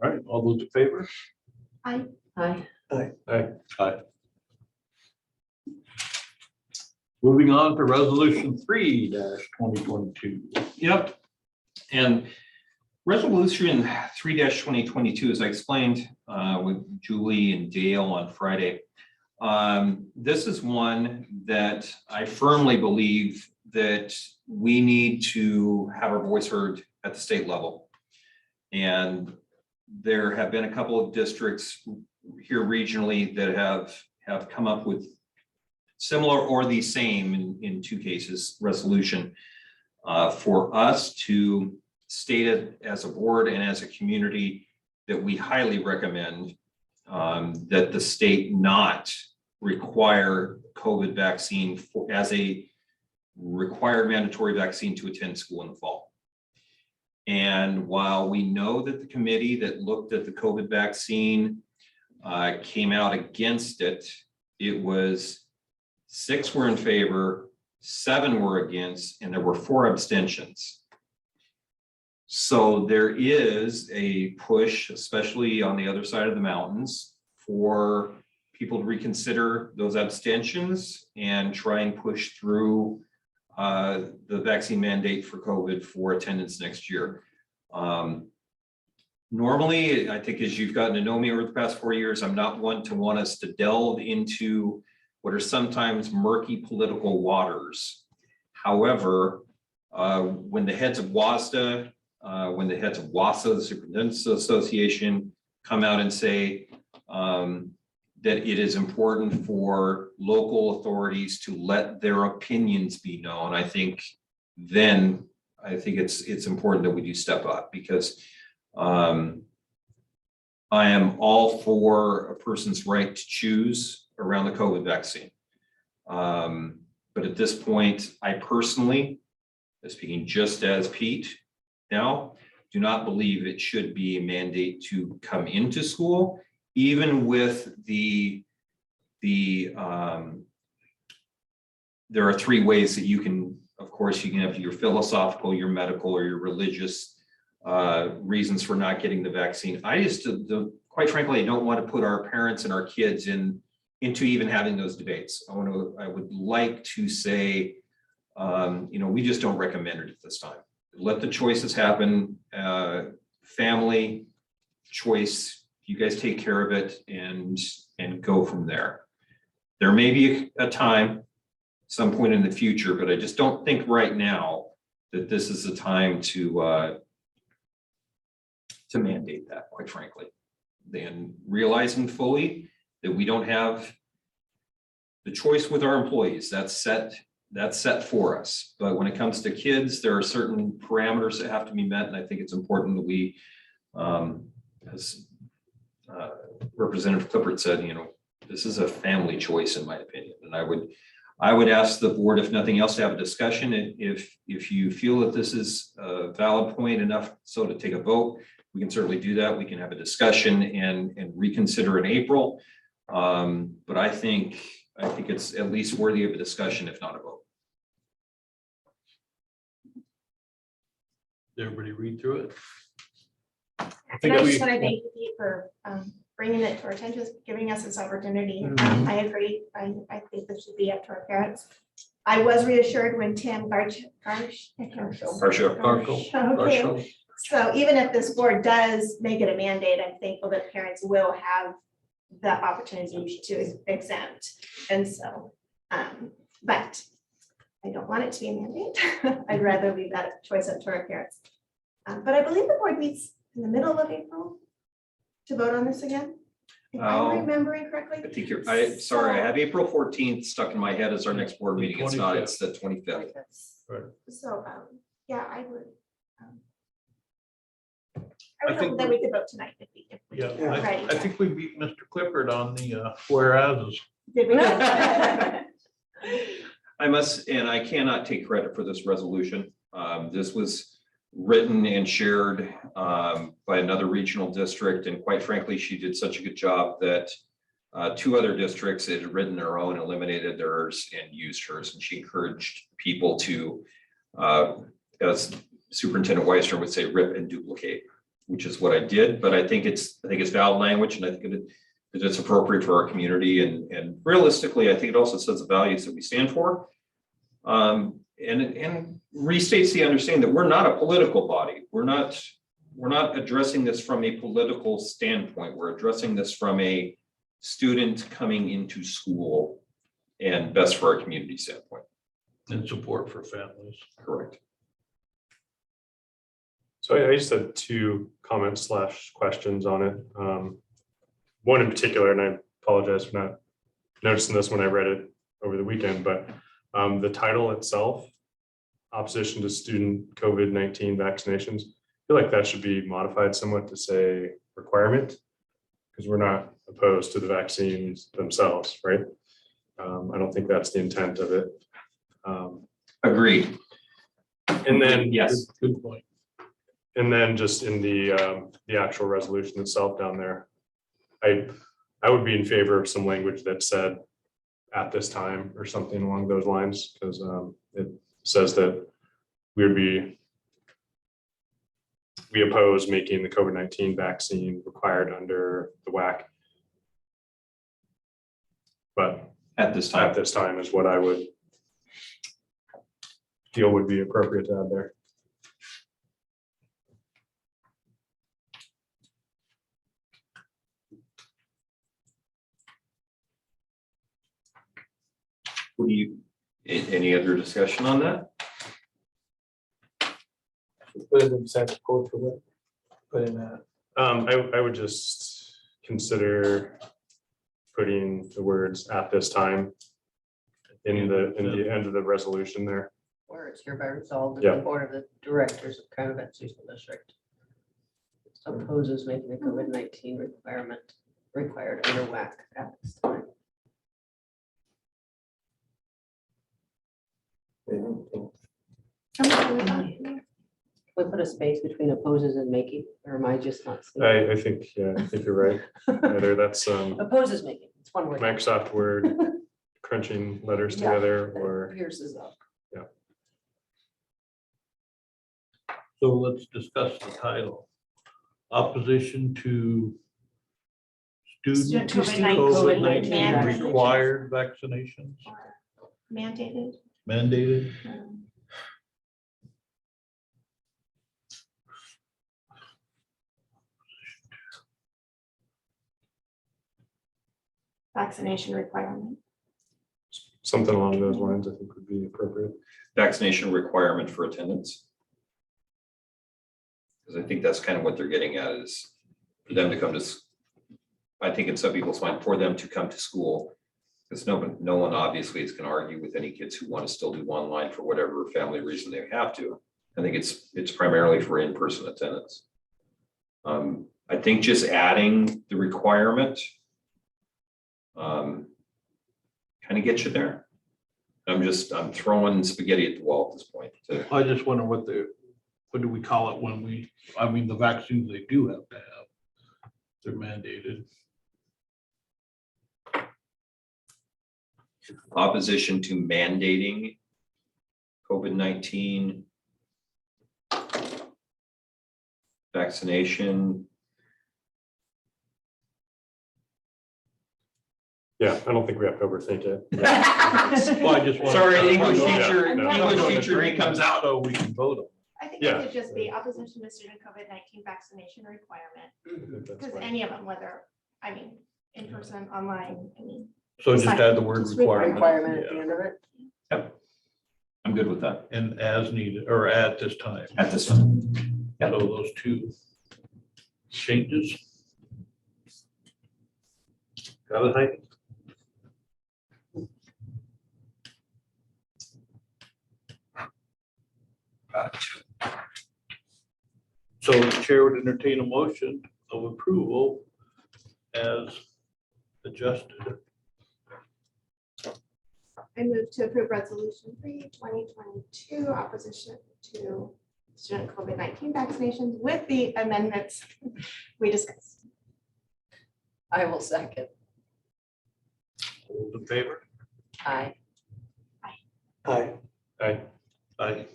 right, all those in favor? Aye. Aye. Moving on to resolution 3-2022. Yep. And resolution 3-2022, as I explained with Julie and Dale on Friday. This is one that I firmly believe that we need to have our voice heard at the state level. And there have been a couple of districts here regionally that have come up with similar or the same in two cases resolution for us to state it as a board and as a community that we highly recommend that the state not require COVID vaccine as a required mandatory vaccine to attend school in the fall. And while we know that the committee that looked at the COVID vaccine came out against it, it was 6 were in favor, 7 were against, and there were 4 abstentions. So there is a push, especially on the other side of the mountains, for people to reconsider those abstentions and try and push through the vaccine mandate for COVID for attendance next year. Normally, I think as you've gotten to know me over the past 4 years, I'm not one to want us to delve into what are sometimes murky political waters. However, when the heads of WASDA, when the heads of WASA, the Superintendent's Association, come out and say that it is important for local authorities to let their opinions be known, I think it's important that we do step up, because I am all for a person's right to choose around the COVID vaccine. But at this point, I personally, speaking just as Pete now, do not believe it should be a mandate to come into school, even with there are 3 ways that you can, of course, you can have your philosophical, your medical, or your religious reasons for not getting the vaccine. I just, quite frankly, I don't want to put our parents and our kids into even having those debates. I would like to say, we just don't recommend it at this time. Let the choices happen, family choice. You guys take care of it and go from there. There may be a time, some point in the future, but I just don't think right now that this is the time to mandate that, quite frankly. Then realizing fully that we don't have the choice with our employees, that's set for us. But when it comes to kids, there are certain parameters that have to be met, and I think it's important that we, as Representative Clifford said, this is a family choice, in my opinion. And I would ask the board, if nothing else, to have a discussion. If you feel that this is a valid point enough so to take a vote, we can certainly do that. We can have a discussion and reconsider in April. But I think it's at least worthy of a discussion, if not a vote. Did everybody read through it? And I just want to thank you for bringing it to our attention, giving us this opportunity. I agree. I think this should be up to our parents. I was reassured when Tim Garshall. So even if this board does make it a mandate, I'm thankful that parents will have the opportunity to exempt. And so, but I don't want it to be a mandate. I'd rather leave that choice up to our parents. But I believe the board meets in the middle of April to vote on this again. If I'm remembering correctly. I think I have April 14th stuck in my head as our next board meeting. It's not, it's the 25th. So, yeah, I would. I I would think hope that we could vote tonight if we. Yeah, Right. I think we beat Mr. Clifford on the whereas. Did we? I must, and I cannot take credit for this resolution. This was written and shared by another regional district, and quite frankly, she did such a good job that 2 other districts had written their own, eliminated theirs, and used hers. And she encouraged people to, as Superintendent Weister would say, rip and duplicate, which is what I did. But I think it's valid language, and I think that it's appropriate for our community, and realistically, I think it also sets the values that we stand for. And restates the understanding that we're not a political body. We're not addressing this from a political standpoint. We're addressing this from a student coming into school and best for our community standpoint. And support for families. Correct. So I just had two comments / questions on it. One in particular, and I apologize for not noticing this when I read it over the weekend, but the title itself, opposition to student COVID-19 vaccinations, I feel like that should be modified somewhat to say requirement, because we're not opposed to the vaccines themselves, right? I don't think that's the intent of it. Agreed. And then, Yes. Good point. and then just in the actual resolution itself down there, I would be in favor of some language that said at this time or something along those lines, because it says that we oppose making the COVID-19 vaccine required under the WAC. But At this time. at this time is what I would feel would be appropriate to add there. What do you, any other discussion on that? Put it inside the code for what? Put in that. I would just consider putting the words at this time in the end of the resolution there. Where it's hereby resolved that Yeah. the Board of the Directors of Calumet School District opposes making the COVID-19 requirement required under WAC at this time. We put a space between opposes and making, or am I just not seeing? I think, yeah, I think you're right. Either that's Opposes making, it's one word. Microsoft Word crunching letters Yeah. together, or Yours is up. So let's discuss the title. Opposition to student Student COVID-19 COVID-19 required vaccinations, Mandated. mandated. Vaccination requirement. something along those lines, I think would be appropriate. Vaccination requirement for attendance? Because I think that's kind of what they're getting at, is for them to come to, I think in some people's mind, for them to come to school. Because no one obviously is going to argue with any kids who want to still do online for whatever family reason they have to. I think it's primarily for in-person attendance. I think just adding the requirement kind of gets you there. I'm throwing spaghetti at the wall at this point. I just wonder what do we call it when the vaccines they do have to have. They're mandated. Opposition to mandating COVID-19 vaccination. Yeah, I don't think we have to overthink it. Well, I just want. Sorry, English Yeah, teacher, no. English teacher, it comes out. So we can vote on it. I think Yeah. it could just be opposition to student COVID-19 vaccination requirement, That's because fine. any of them, whether, I mean, in person, online, I mean. So just add the word Just requirement. Requirement at the end of it. I'm good with that And as needed, or at this time. at this time. Yep. So those two changes. Got it, Heidi? So the chair would entertain a motion of approval as adjusted. I move to approve resolution 3/2022, opposition to student COVID-19 vaccinations with the amendments we discussed. I will second. All those in favor? Aye. Aye. Aye.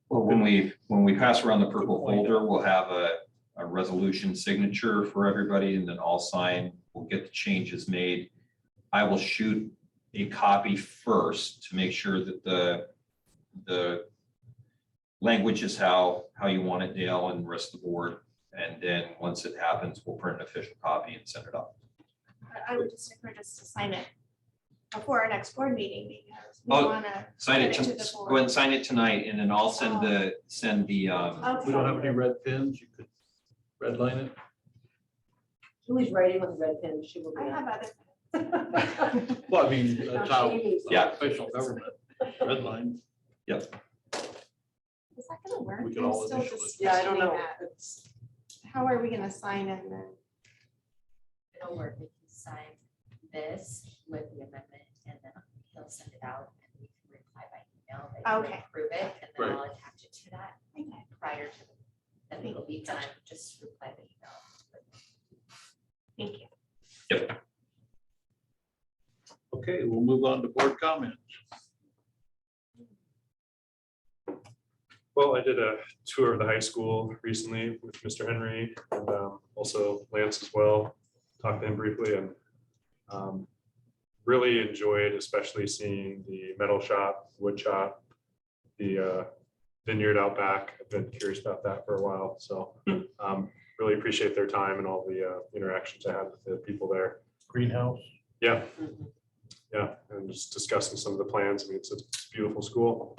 Well, when we pass around the purple folder, we'll have a a resolution signature for everybody, and then I'll sign. We'll get the changes made. I will shoot a copy first to make sure that the language is how you want it, Dale, and the rest of the board. And then once it happens, we'll print an official copy and send it up. I would just encourage us to sign it before our next board meeting because we Oh, want to. Sign it, Send it to to- the board. go ahead and sign it tonight, and then I'll send the, We don't have any red pens. You could redline it. Julie's writing with a red pen, she will I do that. have other. Well, I mean, that's how Yeah. official government, red line. Is that gonna work? We could I'm all still initial just it. Yeah, I don't know. questioning that. How are we gonna sign it then? It'll work if you sign this with the amendment and then he'll send it out and we can reply by email that you Okay. approve it and then I'll attach it to that Okay. prior to the, then it'll be done, just reply the email. Thank you. Okay, we'll move on to board comments. Well, I did a tour of the high school recently with Mr. Henry and also Lance as well. Talked to him briefly and really enjoyed, especially seeing the metal shop, wood shop, the vineyard out back. I've been curious about that for a while, so really appreciate their time and all the interactions I had with the people there. Greenhouse. Yeah. Yeah, and just discussing some of the plans. I mean, it's a beautiful school.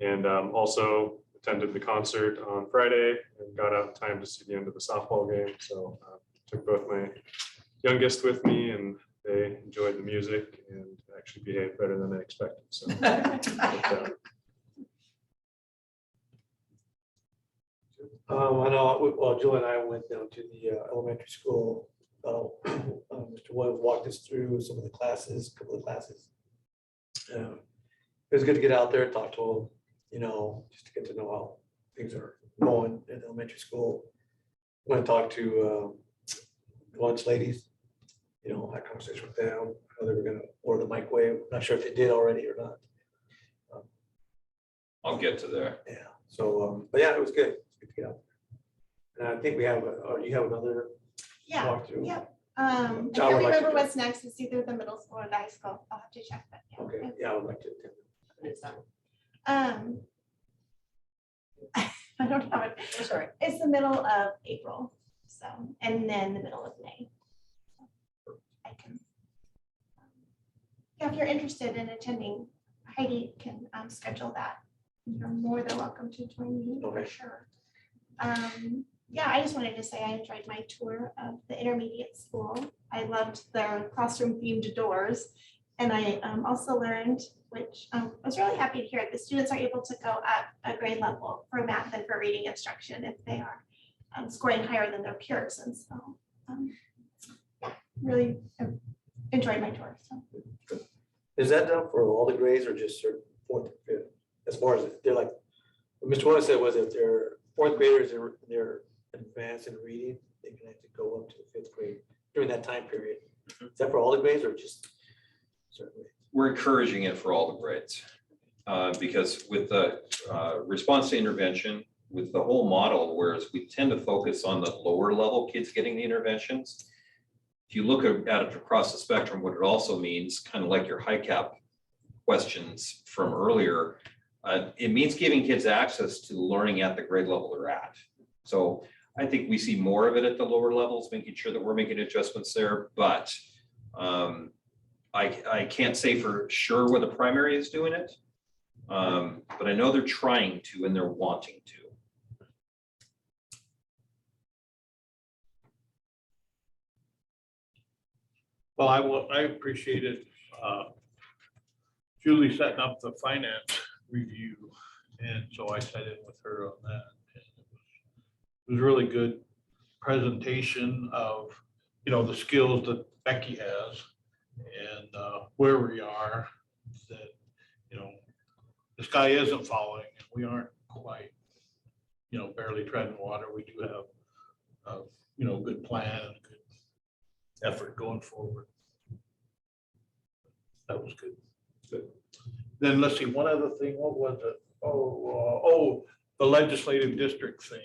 And also attended the concert on Friday and got out in time to see the end of the softball game. So took both my youngest with me and they enjoyed the music and actually behaved better than I expected. So I know, well, Jill and I went down to the elementary school. Mr. Williams walked us through some of the classes, a couple of classes. It was good to get out there and talk to them, you know, just to get to know how things are going in elementary school. Went and talked to lunch ladies, you know, had a conversation with them, how they were gonna order the microwave. Not sure if they did already or not. I'll get to there. Yeah, so, but yeah, it was good. It's good to get out there. And I think we have, you have another Yeah, walkthrough. yeah. I I can't would like to remember do- what's next. It's either the middle school or the high school. I'll have to check that. yeah. Okay, yeah, I would like to attend. It's not- I don't have it. I'm sorry. It's the middle of April, so, and then the middle of May. I can. Yeah, if you're interested in attending, Heidi can schedule that. You're more than welcome to join me for Okay. sure. Yeah, I just wanted to say I enjoyed my tour of the intermediate school. I loved their classroom themed doors. And I also learned, which I was really happy to hear, the students are able to go up a grade level for math and for reading instruction if they are scoring higher than their peers. And so, yeah, really enjoyed my tour. So. Is that done for all the grades or just certain fourth and fifth? As far as they're like, what Mr. Willis said was if they're fourth graders and they're advanced in reading, they can actually go up to the fifth grade during that time period. Is that for all the grades or just certain grades? We're encouraging it for all the grades. Because with the response to intervention, with the whole model, whereas we tend to focus on the lower level kids getting the interventions. If you look at it across the spectrum, what it also means, kind of like your high cap questions from earlier, it means giving kids access to learning at the grade level they're at. So I think we see more of it at the lower levels, making sure that we're making adjustments there, but I can't say for sure whether primary is doing it. But I know they're trying to and they're wanting to. Well, I appreciated Julie setting up the finance review. And so I sat in with her on that. And it was really good presentation of, you know, the skills that Becky has and where we are, that, you know, the sky isn't falling and we aren't quite, you know, barely treading water. We do have a, you know, good plan and good effort going forward. That was good. Good. Then let's see, one other thing, what was it? The legislative district thing.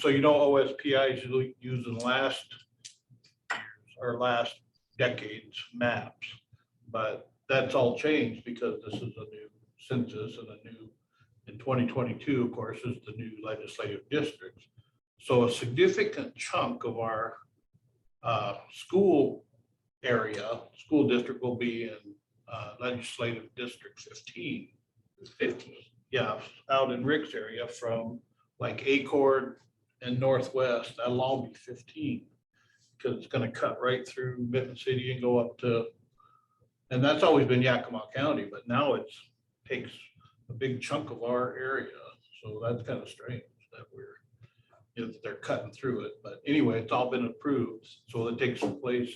So you know, OSPI is using last decade's maps. But that's all changed because this is a new census and in 2022, of course, is the new legislative districts. So a significant chunk of our school district will be in legislative district 15. 15, yeah, out in Rick's area from like Acord and Northwest, that'll all be 15. Because it's gonna cut right through Benton City and go up to, and that's always been Yakima County, but now it takes a big chunk of our area. So that's kind of strange that they're cutting through it. But anyway, it's all been approved. So it takes place,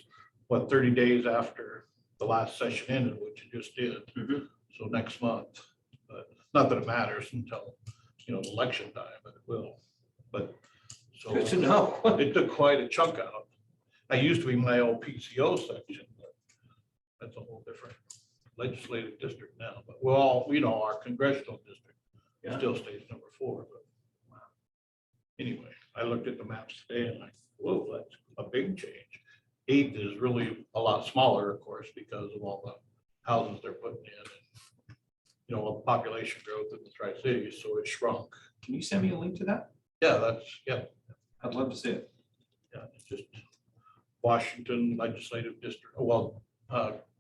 30 days after the last session ended, which it just did. So next month, but not that it matters until, election time, but it will. But so Good to know. it took quite a chunk out. I used to be my old PCO section, but that's a whole different legislative district now. But our congressional district still stays number 4. But wow. Anyway, I looked at the maps today and whoa, that's a big change. 8th is really a lot smaller, of course, because of all the houses they're putting in and, all the population growth in the Tri-Cities, so it shrunk. Can you send me a link to that? Yeah, I'd love to see it. yeah, it's just Washington legislative district,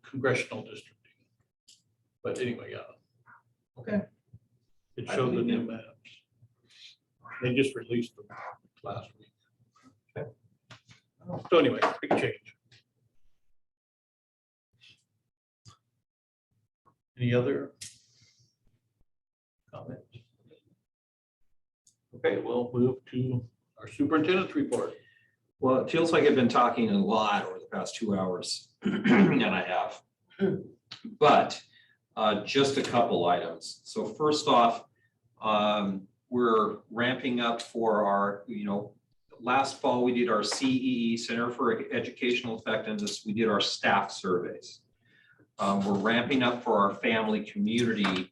congressional districting. But anyway, Okay. it I showed the believe new maps. They just released them last week. Okay. So anyway, big change. Any other comments? Okay, we'll move to our superintendent's report. Well, it feels like I've been talking a lot over the past 2 hours, and I have. But just a couple items. So first off, we're ramping up for our, last fall we did our CEE, Center for Educational Effectiveness. We did our staff surveys. We're ramping up for our family community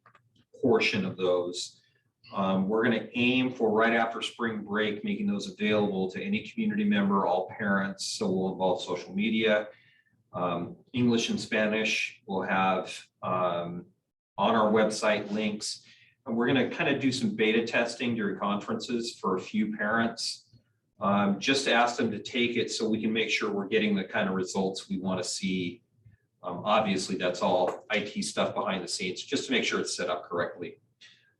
portion of those. We're going to aim for right after spring break, making those available to any community member, all parents. So we'll involve social media, English and Spanish. We'll have on our website links. And we're going to kind of do some beta testing during conferences for a few parents. Just to ask them to take it so we can make sure we're getting the kind of results we want to see. Obviously, that's all IT stuff behind the scenes, just to make sure it's set up correctly.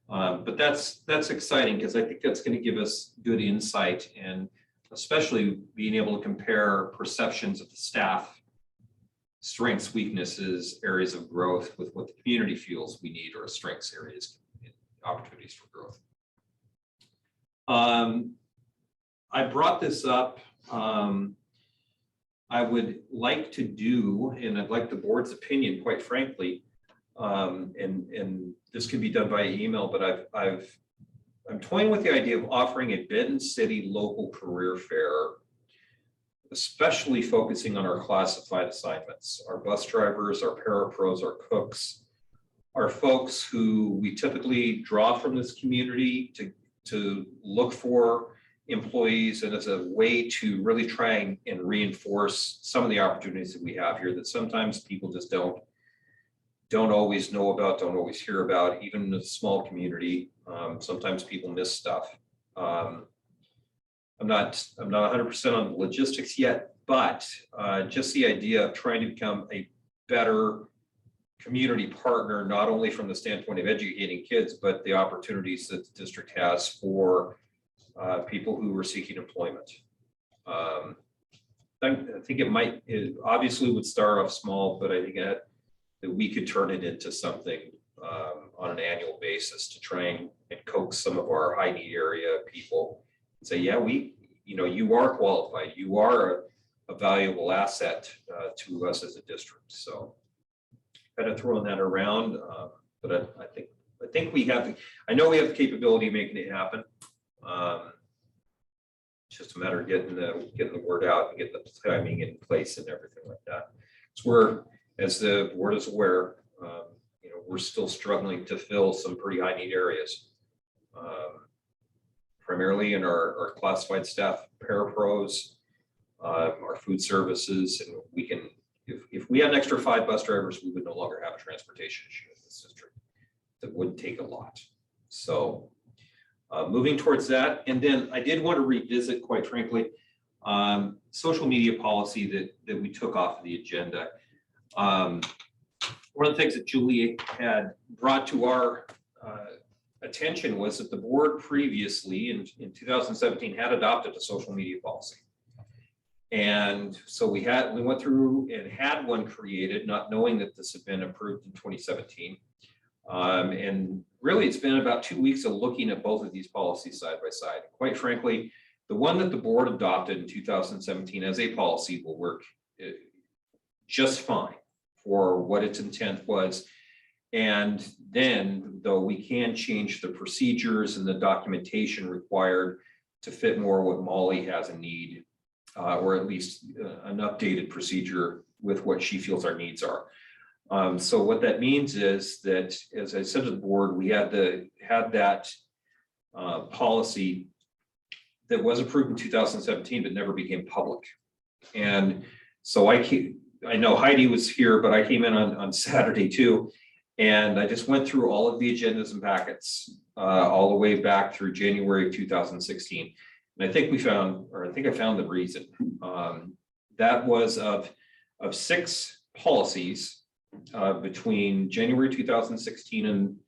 But that's exciting because I think that's going to give us good insight, and especially being able to compare perceptions of the staff, strengths, weaknesses, areas of growth with what the community feels we need, or strengths areas, opportunities for growth. I brought this up. I would like to do, and I'd like the board's opinion, quite frankly, and this can be done via email, but I'm toying with the idea of offering a Benton City local career fair, especially focusing on our classified assignments, our bus drivers, our parapros, our cooks, our folks who we typically draw from this community to look for employees, and as a way to really try and reinforce some of the opportunities that we have here that sometimes people just don't always know about, don't always hear about, even in a small community. Sometimes people miss stuff. I'm not 100% on the logistics yet, but just the idea of trying to become a better community partner, not only from the standpoint of educating kids, but the opportunities that the district has for people who are seeking employment. I think it obviously would start off small, but I think that we could turn it into something on an annual basis to try and coax some of our high need area people and say, yeah, you are qualified, you are a valuable asset to us as a district. So kind of throwing that around, but I think we have, I know we have the capability of making it happen. It's just a matter of getting the word out and getting the timing in place and everything like that. So we're, as the board is aware, we're still struggling to fill some pretty high need areas primarily in our classified staff, parapros, our food services, and we can, if we had an extra 5 bus drivers, we would no longer have a transportation issue in this district. That would take a lot. So moving towards that. And then I did want to revisit, quite frankly, social media policy that we took off of the agenda. One of the things that Julie had brought to our attention was that the board previously in 2017 had adopted a social media policy. And so we went through and had one created, not knowing that this had been approved in 2017. And really, it's been about 2 weeks of looking at both of these policies side by side. Quite frankly, the one that the board adopted in 2017 as a policy will work just fine for what its intent was. And then, though, we can change the procedures and the documentation required to fit more what Molly has a need, or at least an updated procedure with what she feels our needs are. So what that means is that, as I said to the board, we had that policy that was approved in 2017, but never became public. And so I know Heidi was here, but I came in on Saturday too. And I just went through all of the agendas and packets all the way back through January of 2016. And I think I found the reason. That was of 6 policies between January 2016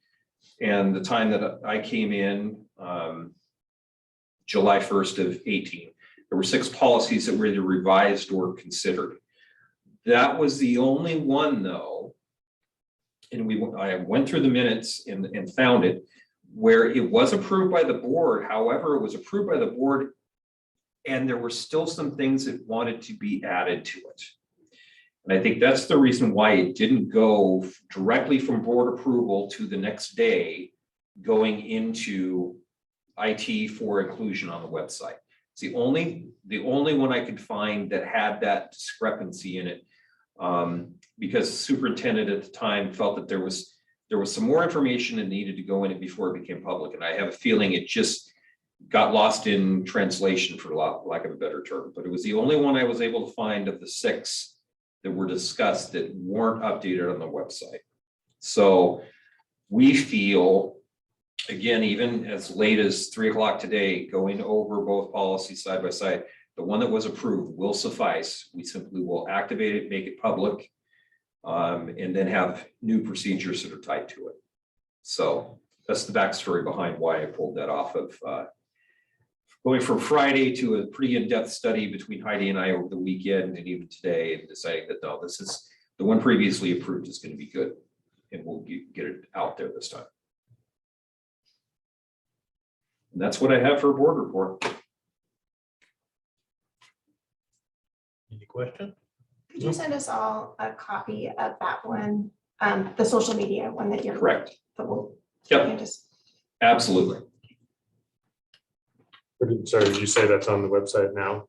and the time that I came in, July 1st of 18. There were 6 policies that were either revised or considered. That was the only one, though, and I went through the minutes and found it, where it was approved by the board. However, it was approved by the board and there were still some things that wanted to be added to it. And I think that's the reason why it didn't go directly from board approval to the next day going into IT for inclusion on the website. It's the only one I could find that had that discrepancy in it, because the superintendent at the time felt that there was some more information that needed to go in it before it became public. And I have a feeling it just got lost in translation, for lack of a better term. But it was the only one I was able to find of the 6 that were discussed that weren't updated on the website. So we feel, again, even as late as 3 o'clock today, going over both policies side by side, the one that was approved will suffice. We simply will activate it, make it public, and then have new procedures that are tied to it. So that's the backstory behind why I pulled that off of going from Friday to a pretty in-depth study between Heidi and I over the weekend and even today, and deciding that no, this is the one previously approved is going to be good, and we'll get it out there this time. And that's what I have for a board report. Any question? Could you send us all a copy of that one, the social media one that you're. Correct. That will. Yep. Just. Absolutely. Sorry, did you say that's on the website now?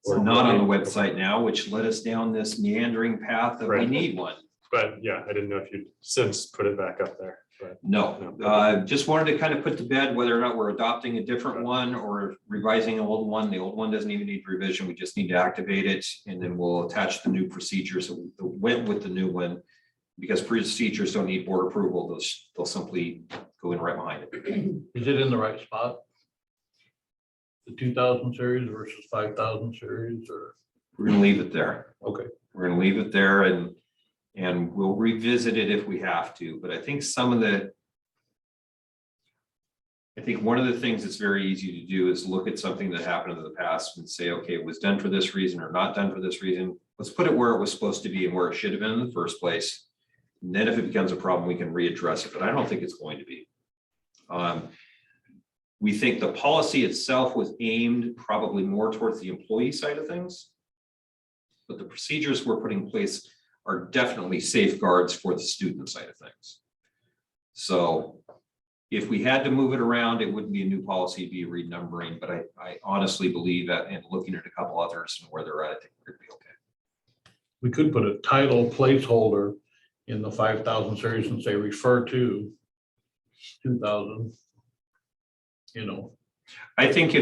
We're not on the website now, which led us down this meandering path that we Right. need one. But yeah, I didn't know if you'd since put it back up there, but No, just wanted to kind of put to bed whether or not we're adopting a different one or revising an old one. The old one doesn't even need revision. We just need to activate it, and then we'll attach the new procedures that went with the new one. Because procedures don't need board approval, they'll simply go in right behind it. Is it in the right spot? The 2000 series versus 5000 series, or? We're gonna leave it there. Okay. We're gonna leave it there and we'll revisit it if we have to, but I think one of the things that's very easy to do is look at something that happened in the past and say, okay, it was done for this reason or not done for this reason. Let's put it where it was supposed to be and where it should have been in the first place. And then if it becomes a problem, we can readdress it, but I don't think it's going to be. We think the policy itself was aimed probably more towards the employee side of things. But the procedures we're putting in place are definitely safeguards for the student side of things. So if we had to move it around, it wouldn't be a new policy, it'd be a renumbering, but I honestly believe that, and looking at a couple others and where they're at, I think we're gonna be okay. We could put a title placeholder in the 5000 series and say refer to 2000. You know, I think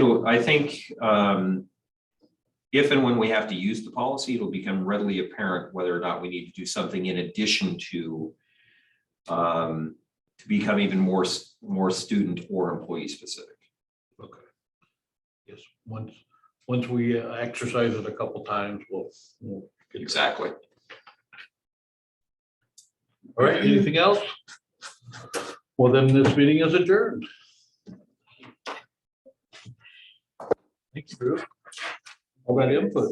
if and when we have to use the policy, it'll become readily apparent whether or not we need to do something in addition to become even more student or employee specific. Okay. Yes, once we exercise it a couple times, we'll get it. Exactly. All right, anything else? Well, then this meeting is adjourned. Thanks, Drew. All that input.